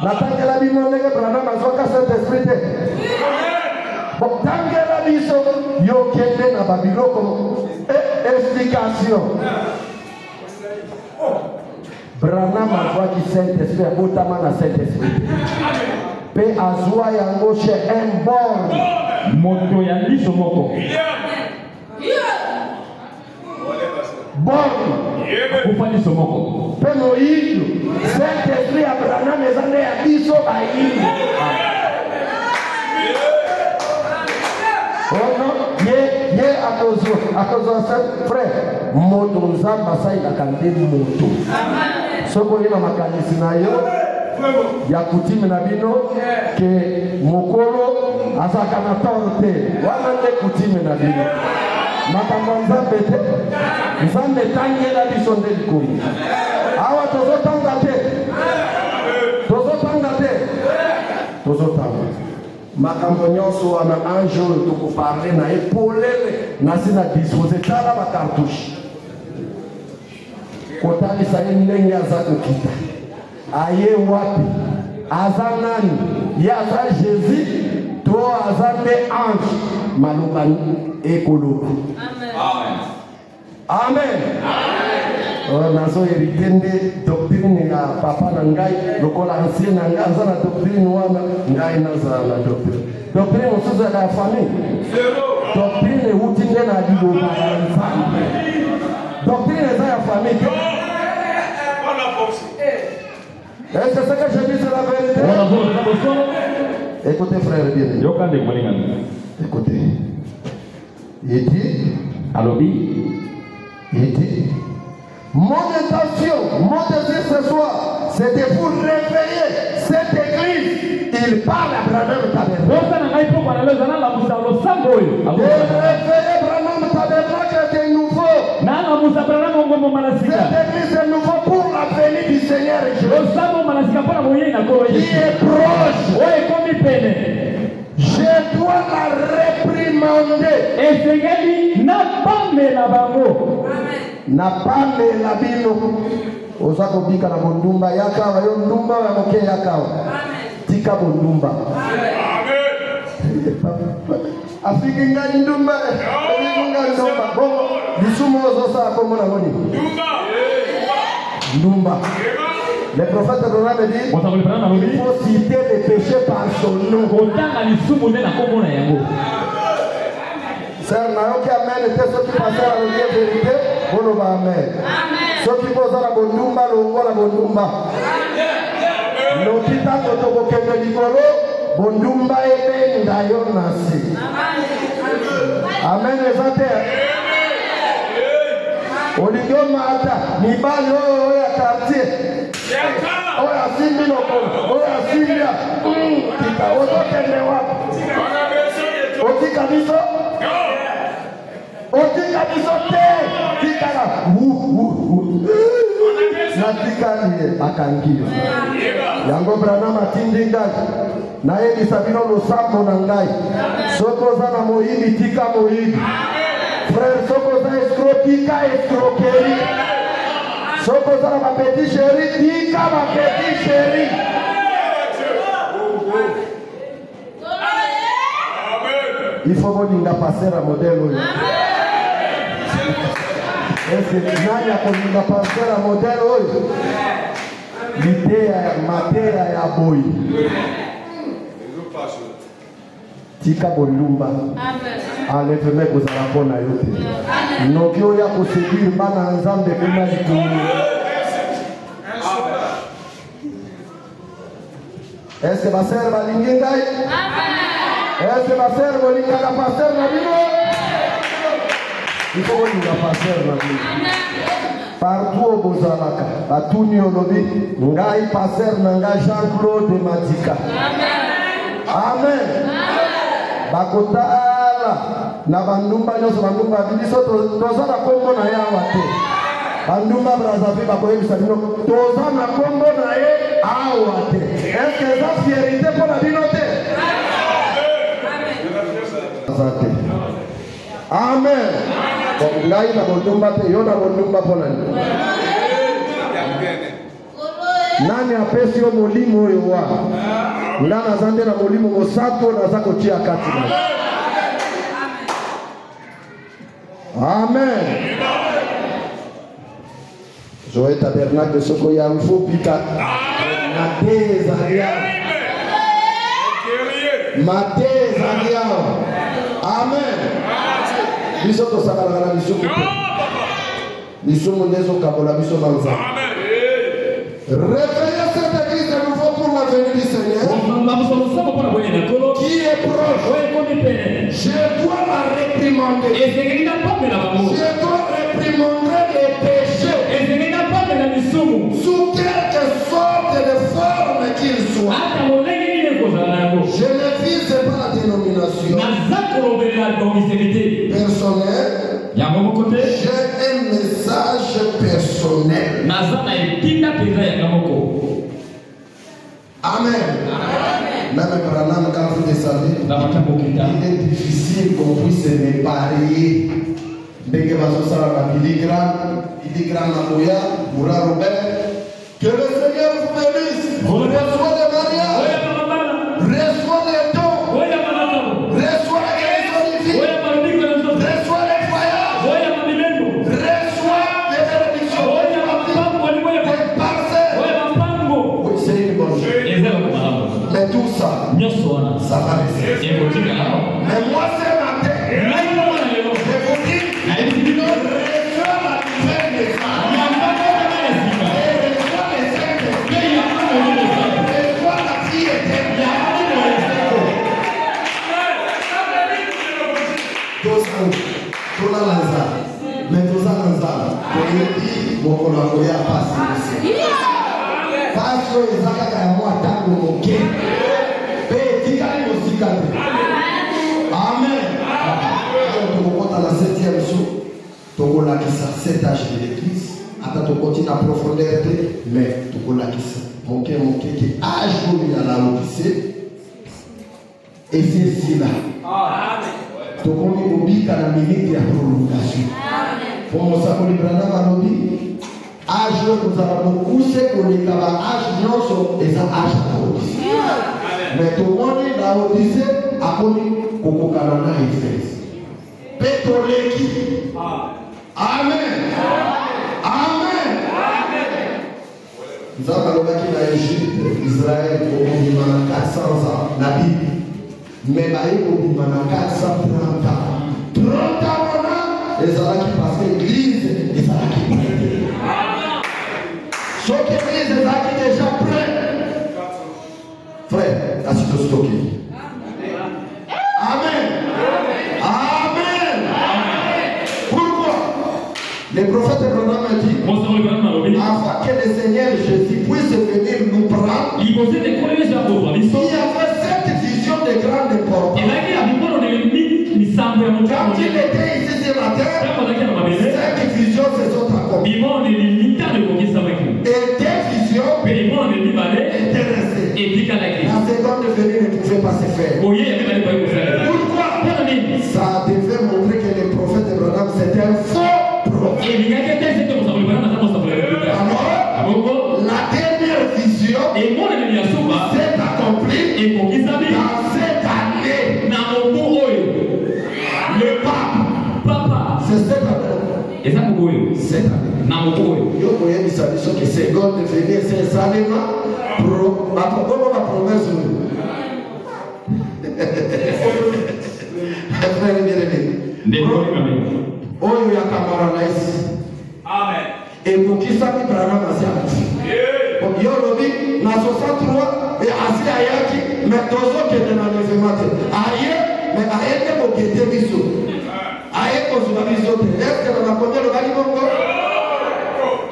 Natangela bino ndenge Branham azoka Saint-Esprit te. Tangela biso yo kende na babiloko explication. Branham azwa ki Saint-Esprit abotama na Saint-Esprit. Pe azwa yango chez un bon moto ya liso moko. Bon kupani somoko. Pe no yiyo Saint-Esprit ya Branham ezande ya biso ba yiyo. Ye akozo frère moto nzamba saila kande moto. Soko yena makanisi na yo ya kutimi na bino ke mokolo azaka na torte wana nde kutimi na bino makambo nzambe te nzambe tangela biso nde likomi awa tozotanga te makambo nyonso wana ange oyo tokoparle na epolele nasi na dispose tala bakartouche kotalisa ye ndenge aza kokita aye wapi aza nani ye aza Jésus to aza nde ange maloba ekoloba. Amen. Nazo hérité nde doctrine ya papa na ngai lokola ancien na ngai aza na doctrine wana ngai naza na doctrine. Doctrine mosusu ya famille. Doctrine euti nde na liloba ya nzambe. Doctrine eza ya famille. Est-ce que je dis c'est la vérité? Écoutez frère bien. Écoutez. Il dit mon intention, mon désir ce soir, c'est de vous réveiller cette église. Il parle à Branham Tabernacle. De réveiller Branham Tabernacle de nouveau. Cette église est nouveau pour la venue du Seigneur Jésus. Qui est proche. Je dois la réprimander. Napame la bino. Osako bika na bondumba yakawa yo ndumba ya moke yakawa. Tika bondumba. Afiki ngani ndumba. Ndumba. Bongo bisumo zosa komo na ngoni. Ndumba. Le prophète Abraham dit il faut citer les péchés par son nom. Sœur Naoki Amen était ceux qui passaient à la vérité. Bon Amen. Ceux qui posent la bondumba, le hongo la bondumba. L'hôpital de Tobokende Nicolo, bondumba et d'ailleurs nasi. Amen les athées. Oligo Mata, Nibalo ya quartier. Oya Simbi Lokolo, Oya Simbia. Tika Otokende wapi? Otika biso? Otika biso te. Tika la. Natika ni akangio. Yango Branham atindi ngai. Na ye bisabino losambo na ngai. Soko zana mohibi tika mohibi. Frère soko za escroc tika escroquerie. Soko zana ma petit chéri tika ma petit chéri. Il faut que passer à modèle. Est-ce que nani akoninga passer à modèle? L'idée ya matera ya boy. Tika bolumba. Enlève-moi pour la bonne ayote. Nokyo ya kuséduire bana nzambe kuna likuni. Est-ce que ma sœur va lingingai? Est-ce que ma sœur va linga la pasteur na bino? Il faut que nous la pasteur na bino. Partout au Bozalaka, Batuni Olobi, Ngai pasteur nanga Jean-Claude Matika. Amen. Bakotala na bandumba nyoso bandumba biso tozana kombo na yawa te. Bandumba brazavi bakoyebisa bino tozana kombo na ye awa te. Est-ce que ça fierté pour la bino te? Amen. Ngai na bondumba te yo na bondumba pona ni. Nani apesi yo molimo oyo wa? Ndana zande na molimo mosato na zako chia kati na. Amen. Joe tabernacle soko ya mfu pika. Mateza ya. Mateza ya. Amen. Biso to sakala na biso. Biso mondezo kabola biso manza. Réveillez cette église de nouveau pour la venue du Seigneur. Qui est proche. Je dois la réprimander. Je dois réprimander les péchés. Sous quelque sorte de forme qu'il soit. Je ne vise pas la dénomination personnelle. J'ai un message personnel. Amen. Même Branham, quand vous descendez, il est difficile qu'on puisse se méparer. Dès que vous allez à la Pilligrim, Namoya, Moura Robert, que le Seigneur vous bénisse. Reçois les mariages, reçois les dons, reçois la guérison divine, reçois les voyages, reçois les bénédictions, les parcelles. Oui, c'est une bonne chose. Mais tout ça, ça va rester. Mais moi, c'est ma tête. Je vous dis, reçois la nouvelle message. Reçois les saints esprits. Reçois la vie éternelle. Toza lanza. Mais toza lanza. Koyebi mokolakoya pasi. Parce que les akaka ya moi tango moke. Amen. On la 7e jour. tokola kisa cet âge de l'église ata tokoti na profondeur te mais tokola kisa moke qui âge oyo ya Laodicée ezezi là tokomi kobika na minute ya prolongation po mosakoli Branham alobi âge oyo kozala mokuse koleka ba âge nyonso eza âge ya Laodicée mais tomoni Laodicée akomi kokokana na Efese mpe toleki. Amen. Amen. Nous avons parlé de l'Égypte, Israël, au bout 400 ans, la Bible. Mais au bout 430 ans. 30 ans, les gens qui passent l'église, les gens qui prennent. Ce qui est l'église, les gens qui déjà prennent. Frère, assistez-vous stocké. Amen. Amen. Le prophète Branham a dit afin que le Seigneur Jésus puisse venir nous prendre, il y avait cette vision de grande importance. Quand il était ici sur la terre, cette vision se sont accomplies. Et des visions étaient restées. La seconde venue ne pouvait pas se faire. Pourquoi? Ça devait montrer que le prophète Branham c'était un faux. Alors, la dernière vision s'est accomplie dans cette année. Le pape, c'est cette année. Cette année. Que seconde venir, c'est Salima. Ma promesse. Frère bien-aimé. Oyo ya Kamara Laïs. Amen. Et pour qui ça qui Branham a servi? Yo lobi na 63 et asi ayaki mais tozo qui est dans l'événement. Aye mais aye ne ko kete biso. Aye ko zuba biso. Est-ce que na combien le bali bongo?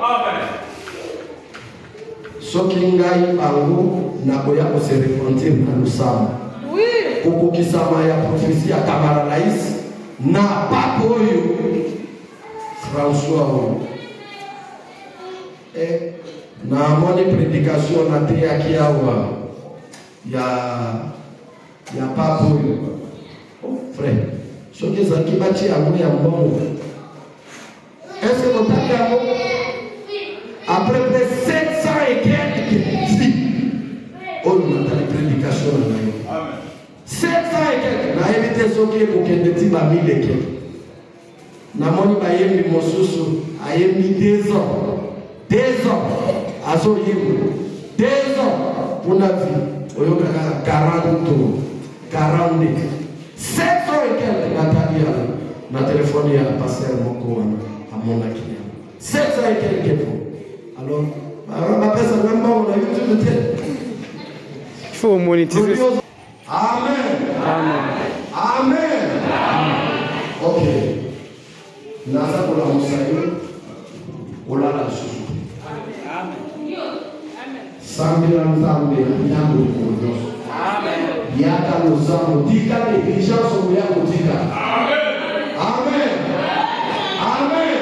Amen. Soki ngai bango na koya ko se repentir na lusama. Oui. Koko kisama ya prophétie ya Kamara Laïs. Na pape oyo François et na moni prédication na te yaki awa ya pape oyo frère soki ezalaki bati yango ya mbongo est-ce que botaki yango après près 700 et quelques oyo natali prédication na yo 700 et quelques na évité soki ekokende ti ba 1000 et quelques namoni bayembi mosusu ayembi 2 ans azoyemba 2 ans mpona vie oyokaka 40 tours 40 700 et quelques natali na telefone ya paster moko wana amonaki yango 700 et quelques fois alors bapesa même mbongo na YouTube te il faut monétiser. Amen. Amen. Amen. Ok. Nasa kola musayo. Kola la susu. Amen. Sambira nzambe yango kodo. Amen. Yaka lozamo dika négligence au yako dika. Amen. Amen. Amen.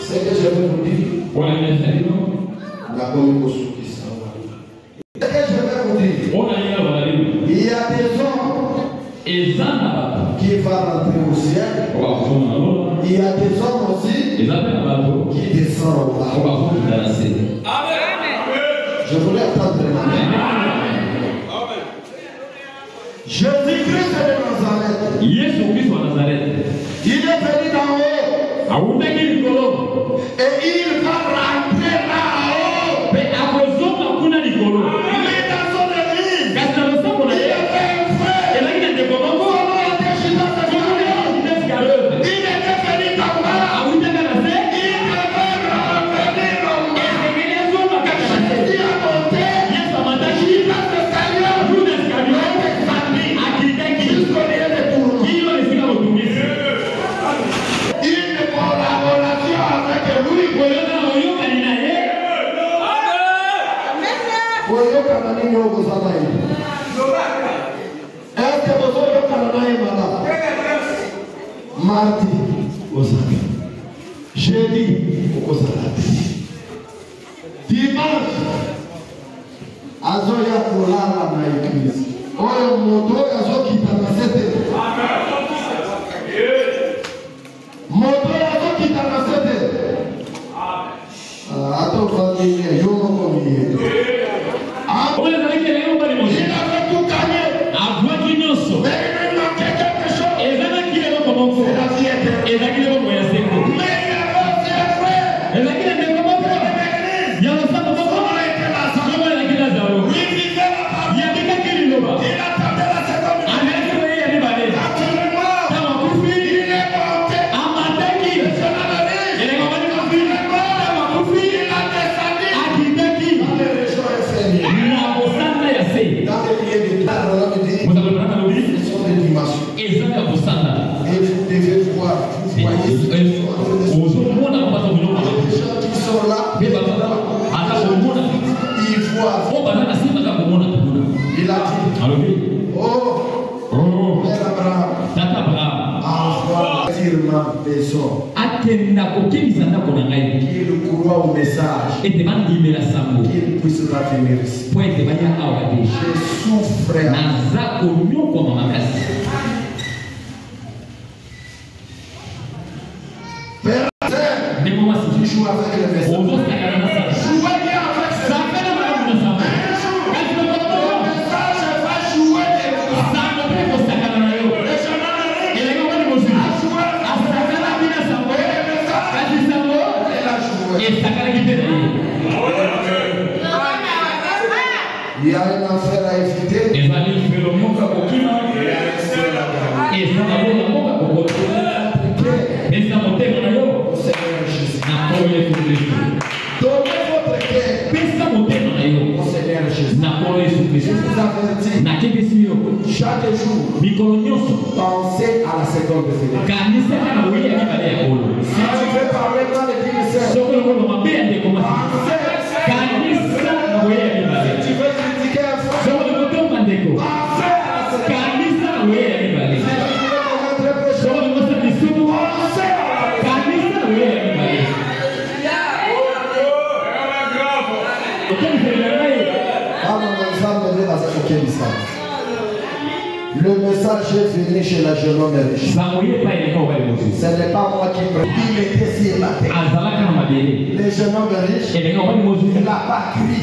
C'est que je vais vous dire. La bonne chose qui s'en va. C'est que je vais vous dire. Il y a des hommes qui vont rentrer au ciel. Il y a des hommes aussi qui descendent au bas. Amen. Je voulais attendre la main. Jésus-Christ de Nazareth. Il est venu d'en haut. Et il va rentrer là-haut. Mais dans son église. Mardi, Jeudi, dimanche, azoya kolala na église. Oyo moto azokita na 7 heures. Moto azokita na 7 heures. Ato famille yo moko miye. Ole na kile leo bali mo. Il avait tout gagné. Avwa kinyoso. Mais il me manquait quelque chose. Ezana kile ko monko. C'est la vie éternelle. Ezana kile ko ya seko. Mais il y avait ses frères. Ezana kile ko monko. Ya lo sapo monko. Kama la kila zao. Il vivait la parole. Ya bika kile loba. Il attendait la seconde. Anaki wewe ya bale. Actuellement, Kama kufi. il est monté. Amataki. Son ami. Ele ko bali kufi. Kama kufi. Il a descendu. Akitaki. Dans les régions inférieures. Na bosana ya se. Dans les lieux de terre, on dit, Vous avez prendre le livre. ce sont des dimensions. Ezana bosana. Et vous devez voir, vous voyez, les Ozomona kupata biloko. gens qui sont là, Beba ata kumona. ils voient. O banana si baka kumona kumona. Il a dit, Alobi. oh, Père Abraham, Tata Abraham. envoie ma maison, Akenda kokimisa ndako na ngai. qu'il croit au message, Ete bandimela sango. qu'il puisse revenir ici. Po ete baya awa de. Je souffre. Naza konyoko mama kasi. Père, Ndeko masi. tu joues avec le message. Ozo sakana na sa. Jouez bien avec ce Sakana na sa. Kasi na message. Va jouer des coups. Sango pe ko sakana na yo. Ele ko bani mosi. Asakana bina sango. Kasi sango. Il a joué. E sakana kitene. Il y a un enfer à éviter. Ezali felo moka kokima. Ezana bona moka kokima. Pesa motema na yo. Seigneur Jésus. Na kolo Yesu Kristo. Donnez votre cœur Pesa motema na yo. au Seigneur Jésus. Na kolo Yesu Je Kristo. vous avertis, Na kebisi yo. chaque jour, Mikolo nyonso. pensez à la seconde venue. Kanisa kana wewe ya kibale ya kolo. Si tu veux parler dans le ministère, Soko lo kolo mabea ndeko masi. pensez. Kanisa na wewe ya kibale. Tu veux critiquer un frère, Soko lo kotomba ndeko. pensez à la seconde. Kanisa na wewe ya kibale. Si tu veux commettre un péché, Soko lo kosa bisumu. pensez à la seconde. Kanisa na wewe ya kibale. Le message est venu chez la jeune homme riche. Ce n'est pas moi qui prie. Il était sur la terre. Le jeune homme riche, il n'a pas crié.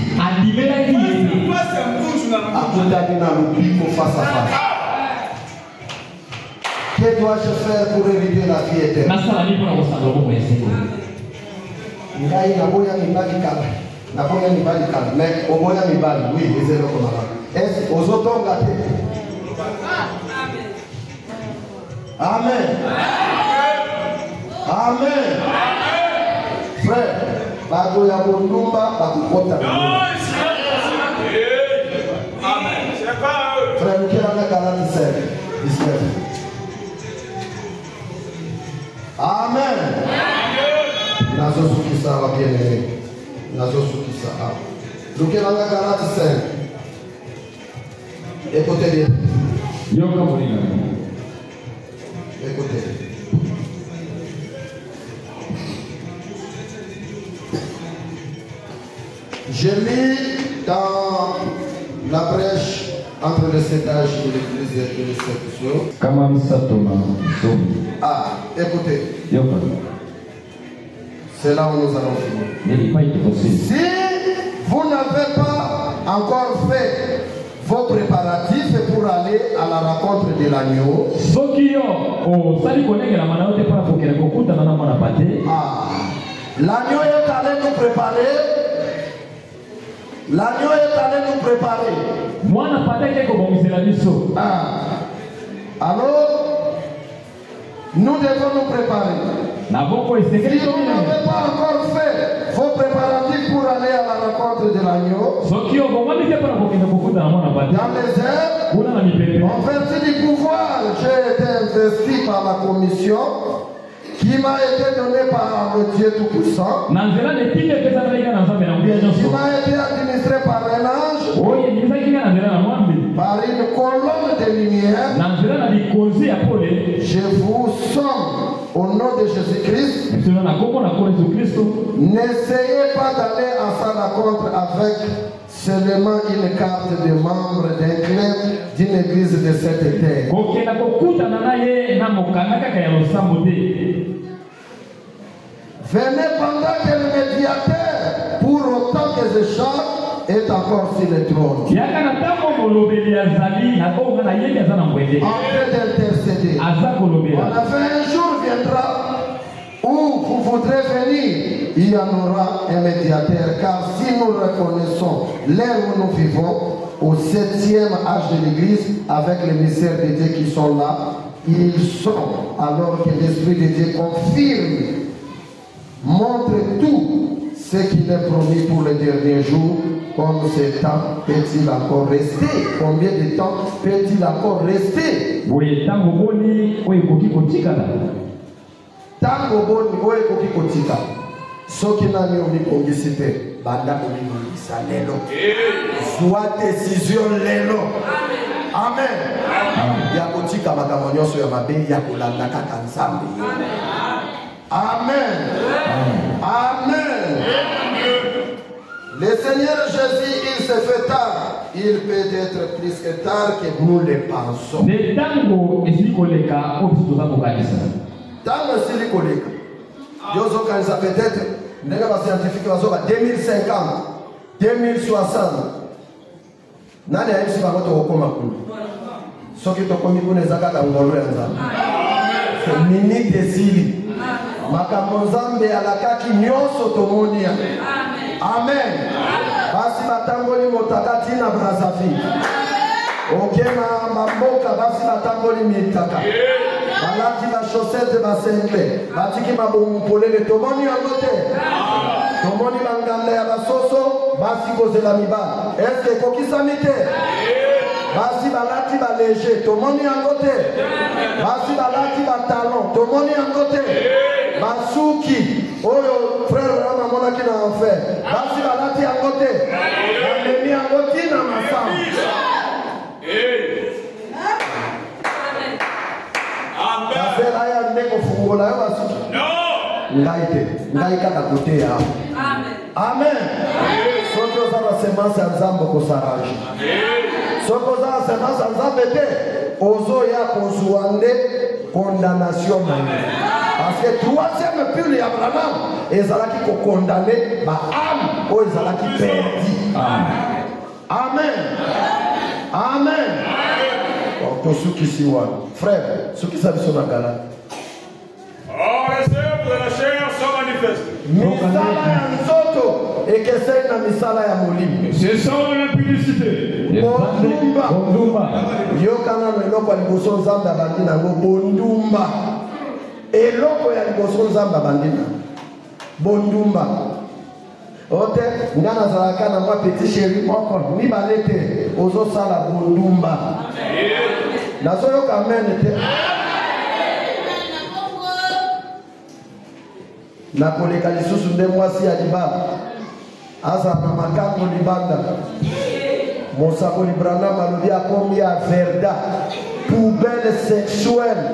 Face à face. Que dois-je faire pour hériter la vie éternelle? Mais au moins, oui, est-ce aux autres gâtés? Amen. Amen. Frère, bato ya bondumba bakukota. Frère, nous sommes dans Galates 5, 19. Amen. Nazo sukisa va bien aimé. Nazo sukisa. Nous sommes dans Galates 5. Écoutez bien. Écoutez. Je lis dans la brèche entre le 7 âge de l'église et le 7 jours. Ah, écoutez. C'est là où nous allons finir. Si vous n'avez pas encore fait vos préparatifs pour aller à la rencontre de l'agneau. L'agneau est allé nous préparer. L'agneau est allé nous préparer. Alors, nous devons nous préparer. Si vous n'avez pas encore fait vos préparatifs pour aller à la rencontre de l'agneau, dans les airs, en vertu du pouvoir, j'ai été investi par la commission qui m'a été donnée par le Dieu Tout-Puissant, qui m'a été administrée par un ange, par une colonne de lumière. Je vous somme Au nom de Jésus-Christ, n'essayez pas d'aller à sa rencontre avec seulement une carte de membre d'un club d'une église de cette terre. Venez pendant que le médiateur, pour autant que je chante, est encore sur le trône. En train d'intercéder. On a fait un jour viendra où vous voudrez venir, il y en aura un médiateur, car si nous reconnaissons l'ère où nous vivons, au 7e âge de l'Église, avec les mystères de Dieu qui sont là, ils sont, alors que l'Esprit de Dieu confirme, montre tout ce qu'il est promis pour les derniers jours. Comme ce temps peut-il encore rester? Combien de temps peut-il encore rester? Tango boni oye koki kotika. Soki nani omi kongisite banda omi kongisa lelo. Soit décision lelo. Amen. Ya kotika makambo nyonso ya mabe ya kolanda kaka nzambe. Amen. Amen. Le Seigneur Jésus, il se fait tard. Il peut être plus que tard que nous le pensons. Tango silikoleka. Yozo kanisa peut-être nega ba scientifique bazoka 2050, 2060. Nani aisi ba moto okoma kuna. Soki to komi kuna zakaka ngolo ya nzambe. Minute esili. Makambo nzambe alakaki nyonso tomonia. Amen. Basi batangoli motakati na Brazzaville. Okena mamboka basi batangoli mitaka. Balati ba chaussette basemble. Batiki mabomu polele tomoni angote. Tomoni banganda ya basoso basi kozela mibala. Est-ce que kokisa mite? Basi balati ba léger tomoni angote. Basi balati ba talon tomoni angote. Basuki oyo frère Rama mona ki na enfer. Basi balati angote. Bamemi angoti na masam. Amen. Aya ndeko fungola yo basuki. No. Ngaite. Ngaika ka kote ya. Amen. Amen. Soko za semence ya nzambo ko saraje. Soko za semence ya nzambe te ozo ya konsuande condamnation maine. Parce que troisième pile Abraham ezalaki ko condamner ba âme o ezalaki perdu. Amen. Amen. Amen. Pour ceux qui s'y voient, frère, ceux qui savent son agala. Oh, les œuvres de la chair sont manifestes. Misala ya nzoto ekesei na misala ya molimo. C'est ça la publicité. Bondumba. Yokana na eloko ya liboso nzambe abandi nango bondumba. Eloko ya liboso nzambe abandi nango bondumba. Ote ngana zalaka na mwa petit chéri moko mibale te ozosala bondumba. Nazo yoka amen te. Na koleka lisusu nde mwasi ya libala asa na makambo libanda mosako libranda malobi akomi ya verda poubelle sexuelle.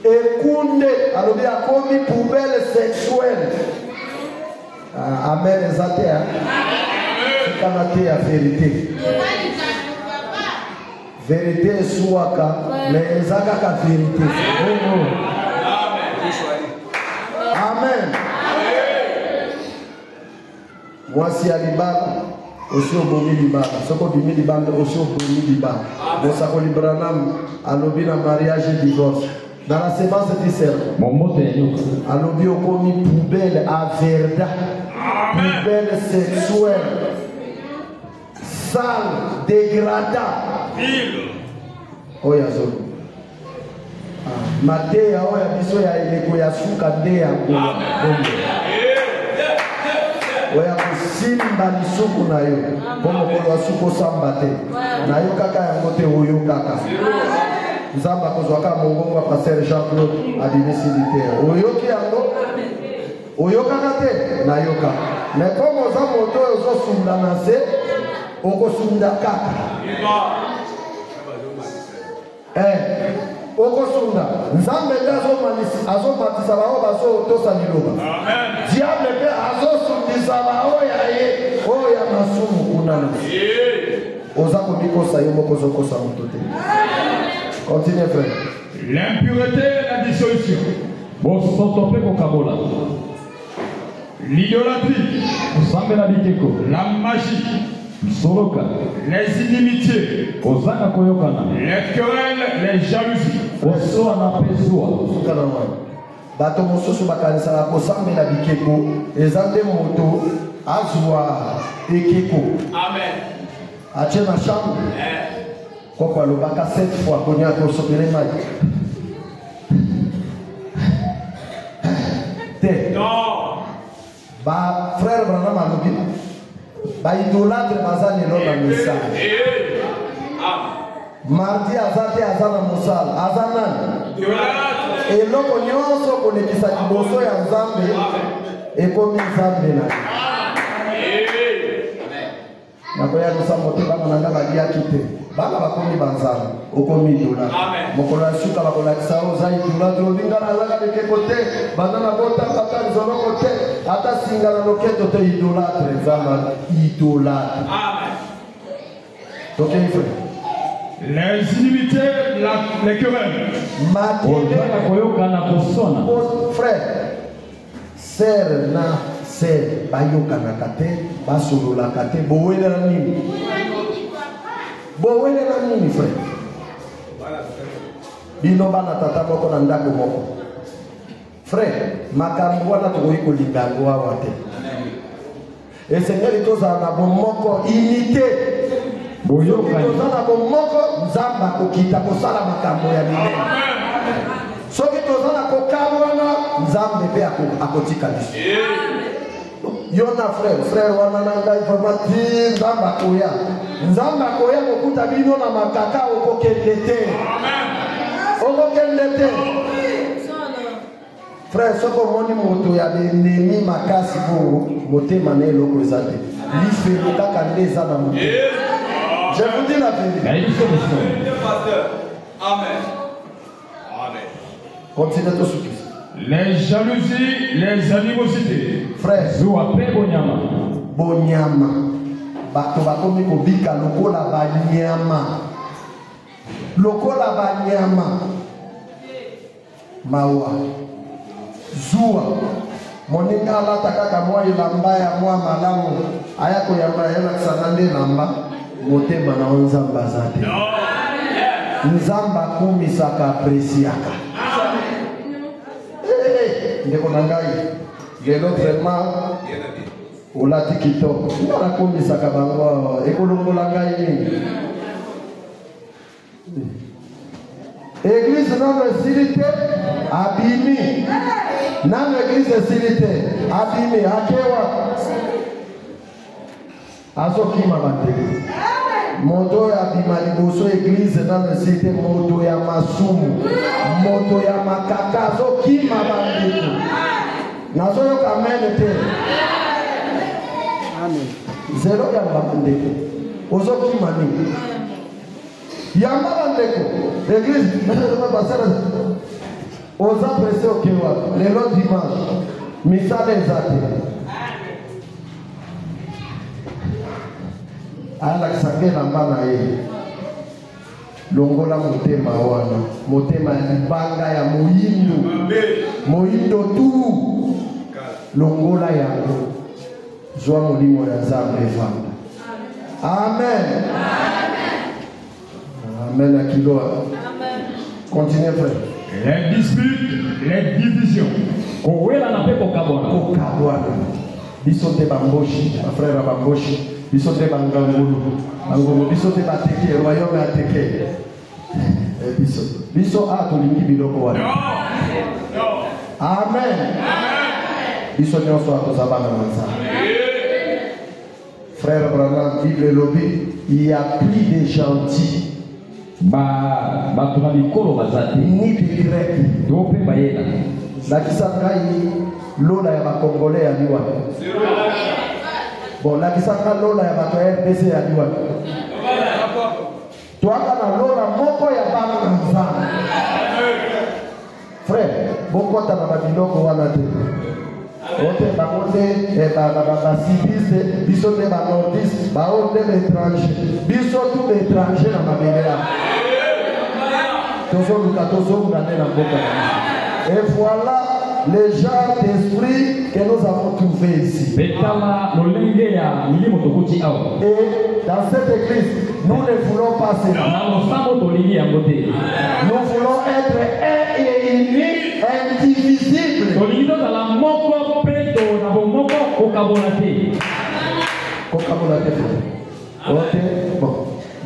Ekunde alobi akomi poubelle sexuelle. Amen ezate ya kana te ya vérité. Vérité eswaka mais ezaka ka vérité. Amen. Mwasi ya libala aussi obomi libala soko bimi libala aussi obomi libala bosako libranam alobi na mariage et divorce dans la sémence du cercle alobi okomi poubelle à verda poubelle sexuelle sale dégradant oya zolo mateya oya biso ya eleko ya suka nde ya ngoma oya kosimba lisuku na yo mpo mokolo wa suku osamba te na yo kaka yango te oyo kaka nzambe akozwaka mongongo ya paster Jean-Claude adimisili te oyoki yango oyokaka te nayoka mais comme oza moto oyo ozosunda na se okosunda kaka okosunda nzambe nde azomatisa bao bazotosa liloba diable mpe azosundisa bao ya ye oyo ya masumu kuna na oza komikosa yo moko ozokosa moto te. Continue frère. L'impureté et la dissolution. L'idolâtrie, la magie, les inimitiés, les querelles, les jalousies. Bato mosusu bakanisaka kosambela bikeko eza nde moto azwa ekeko. Amen. Atie na chambre koko alobaka 7 fois konia kosopele mai te. Ba frère Branham alobi ba idolâtre baza lelo na misala. Mardi azate azana musala azana eloko nyonso kolekisa liboso ya nzambe ekomi nzambe na nakoya kosambo te bana nanga baliaki te bana bakomi banzala okomi idolâtre mokolo ya suka bakolakisa oza idolâtre olingana azaka lekeko te banda na botanga ata nzoloko te ata singa na loketo te idolâtre nzamba idolâtre. Ok frère. Les inimitiés, les querelles. Frère, sœur na sœur, bayokana kate, basolola kate, bowele na nini? Bowele na nini frère? Bino bana tata moko na ndako moko. Frère, makambo wana tokoki kolinga yango awa te. Esengeli tozala na bomoko unité. Tozala bomoko nzamba kokita kosala makambo ya minene. Soki tozala kokabwana nzambe pe akotika biso. Yona frère wana na ngai formati nzamba koya. Nzamba koya kokuta bino na makaka okokende te. Okokende te. Frère, soko moni moto ya ennemi makasi bongo motema na eloko eza te. Lifelo kaka nde eza na moto. Je vous dis la vérité. Amen. Amen. Continuez tout ce qui. Les jalousies, les animosités. Frère. Bonyama. Bato bakomi kobika lokola banyama. Lokola banyama. Mawa. Zua. Moninga alata kaka mwa ilamba ya mwa malamu. Ayako yamba yana kisanande lamba. Motema na nzamba zate. Nzamba kumisaka apresiaka. Ndeko na ngai. Lelo vraiment olati kitoko. Ndana kumisaka bango ekolongola ngai nini. Église non silité abimi. Nan église silité abimi akewa. Azokima bateke. Moto ya bima liboso église dans le site moto ya masumu moto ya makaka azokima bandeko nazoyo kamene te. Amen. Zero ya bandeko ozokima nini yamba bandeko église oza presse okewa lelo dimanche misala ezate alakisangela mbana ye longola motema wana motema ya libanga ya moyindo tu longola yango zwa molimo ya nzambe evanda. Amen. Amen à kilo. Continuez frère. Les disputes, les divisions. Kowela na pepo kabwana. Bisote bamboshi, ma frère bamboshi. Bisote bangangulu. Bisote bateke, royaume ateke. Biso atolingi biloko wana. Amen. Biso nyonso akozabana na nzambe. Frère Branham, Bible lobby, il y a plus de gentils. Ni de grec. La Kisangai, l'ola ya Congolais à Liwa. Bon, la Kisanga, l'ola ya RDC à Liwa. toaka na lola moko ya bana na nzambe. Frère, bokota na babiloko wana te. Ote bakote basibiste, biso te banordiste, baote l'étranger. Biso tout l'étranger na mabele ya. Et voilà le genre d'esprit que nous avons trouvé ici. Et dans cette église, nous ne voulons pas cela. Nous voulons être un et unis, indivisibles. Ok, bon.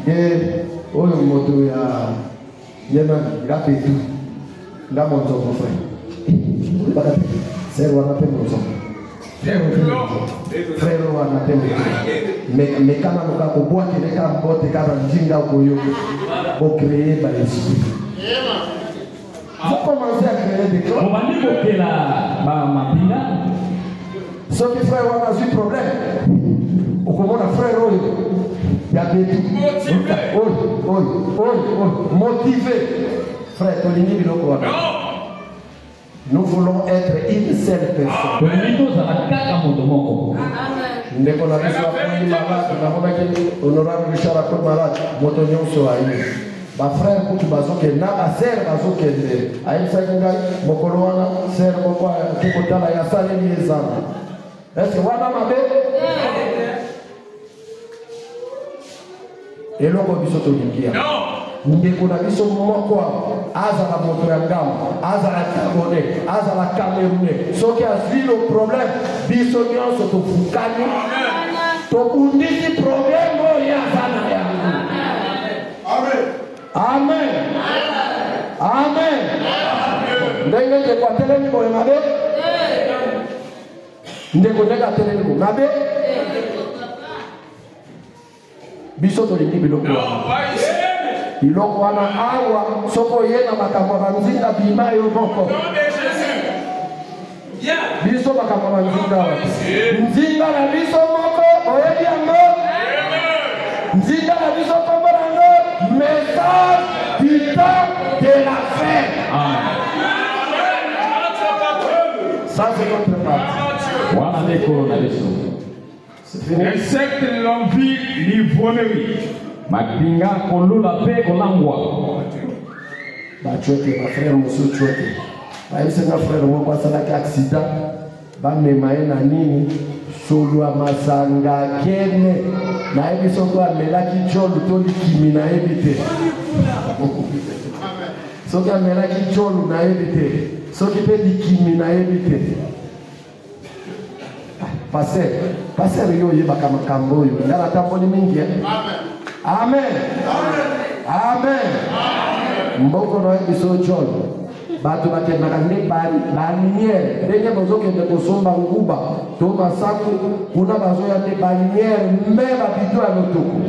Et moto ya yena gapetu nga monzo mon frère. C'est wana pe monzo. Frère wana pe monzo. Mais quand on a boit que les camps botte quand njinga koyo pour créer par l'esprit. Vous commencez à créer des choses. On va dire que la mapinga. Ce qui frère wana a eu problème. Au comment la frère motivé. Frère, nous voulons être une seule personne. Honorable Richard Akomarat, Motonion Soaï. Ma frère, pour tu baso que na ma sœur baso que aïe saïnga mokoloana sœur moko kekotala ya sale liezana. Est-ce que wana mabe? Et l'homme biso to lingia. Ndeko na biso moko azala moto ya ngam, azala Camerounais, azala Camerounais. Soki azwi le problème, biso nyonso to fukani. To bundisi problème oya zana ya. Amen. Amen. Amen. Ndenge ke kwa teleni boye mabe? Ndeko ndeka teleni boye mabe? Biso to lingi biloko. Biloko wana awa soko yena makambo banzinga bima yo moko. Biso makambo banzinga. Nzinga na biso moko oyebi yango. Nzinga na biso komborango message du temps de la fin. Ça c'est notre part. Voilà les coronavirus. Excepte l'envie l'ivronnerie. Mapinga kolula pe kolangwa. Ba chote ba frère musu chote. Ba yise na frère mo kwa sala ka accident. Ba memaye na nini? Solo amasanga kene. Na ebi soko amelaki jolu to likimi na ebite. Soko amelaki jolu na ebite. Soko pe likimi na ebite. Passer yo yeba kama kambo yo ngala tamboni mingi. Amen. Amen. Mboko no biso John. Batu bakenda kane bariniere. Denye bozo kende kosomba nguba. To masaku kuna bazo ya te bariniere mbeba bitu ya lotoko.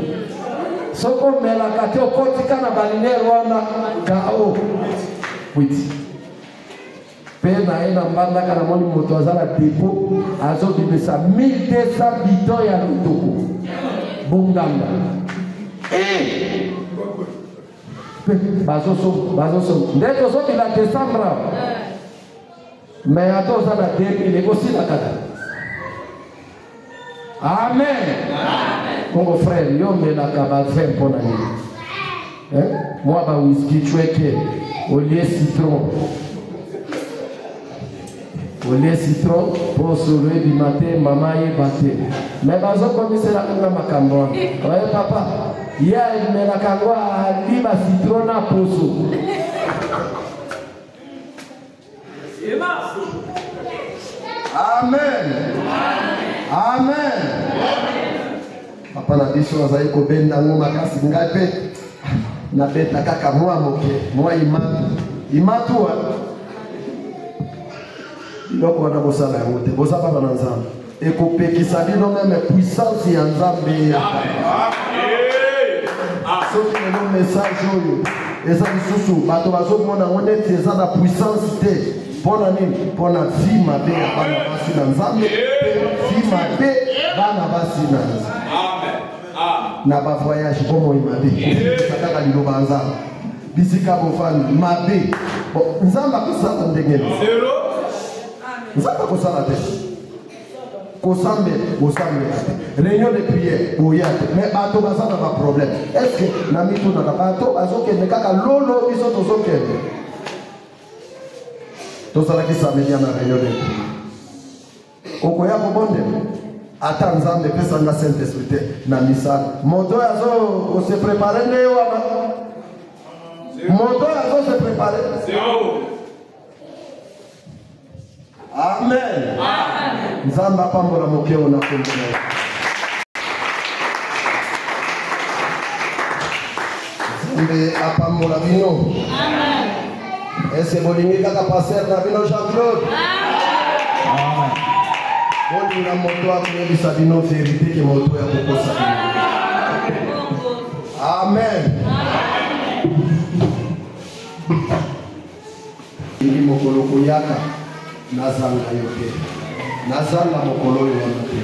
Soko mela kate okotika na bariniere wana kao. Witi. Pena ina mbanda kana moni moto azala depo azo bimesa 1200 bidons ya lotoko. Bonganga. Bazo so. Ndeko so bila Décembre. Mais ato azala depo il est aussi la kata. Amen. Mon frère, yo me la kaba faire pour nani. Moi ba whisky chweke au lieu citron. Au lieu citron, pour se lever du matin, maman est battée. Mais bazo comme c'est la kanga makambo. Ouais papa, hier me la kangwa ali ba citron na poso. Amen. Amen. Papa na biso azali ko benda ngo makasi ngape. Na beta kaka moi moke, moi imatu wa. Donc on a besoin de monter, besoin pas dans ensemble. Et pour qui ça dit non même puissance et ensemble. Amen. Ce qui est le message et ça dit sous bato bazo mona on est ça la puissance pour la vie ma belle bana basi dans ensemble vie ma belle bana basi dans. Amen. na ba voyage comme il m'a dit kaka liloba nzamba bisika bofani mabe nzamba kusala ndenge zero nzamba kusala te kosambe réunion de prière boyate mais bato bazana ba problème est-ce que na mitu na bato azokende kaka lolo biso tozokende tozalaki samedi na réunion de prière okoya kobonde ata nzambe pesa nga Saint-Esprit te na misala moto azo se préparer nde wana moto azo se préparer amen nzambe apambola mokeo na komona nzambe apambola bino amen ese bolingi kaka passer na bino Jean-Claude amen bolinga moto akoyebisa bino vérité ke moto ya kokosa amen ili mokolo koyaka nazanga yo te nazanga mokolo oyo wana te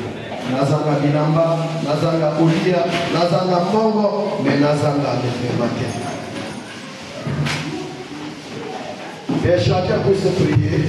nazanga bilamba nazanga kolia nazanga mbongo me nazanga mepema te et chacun peut se prier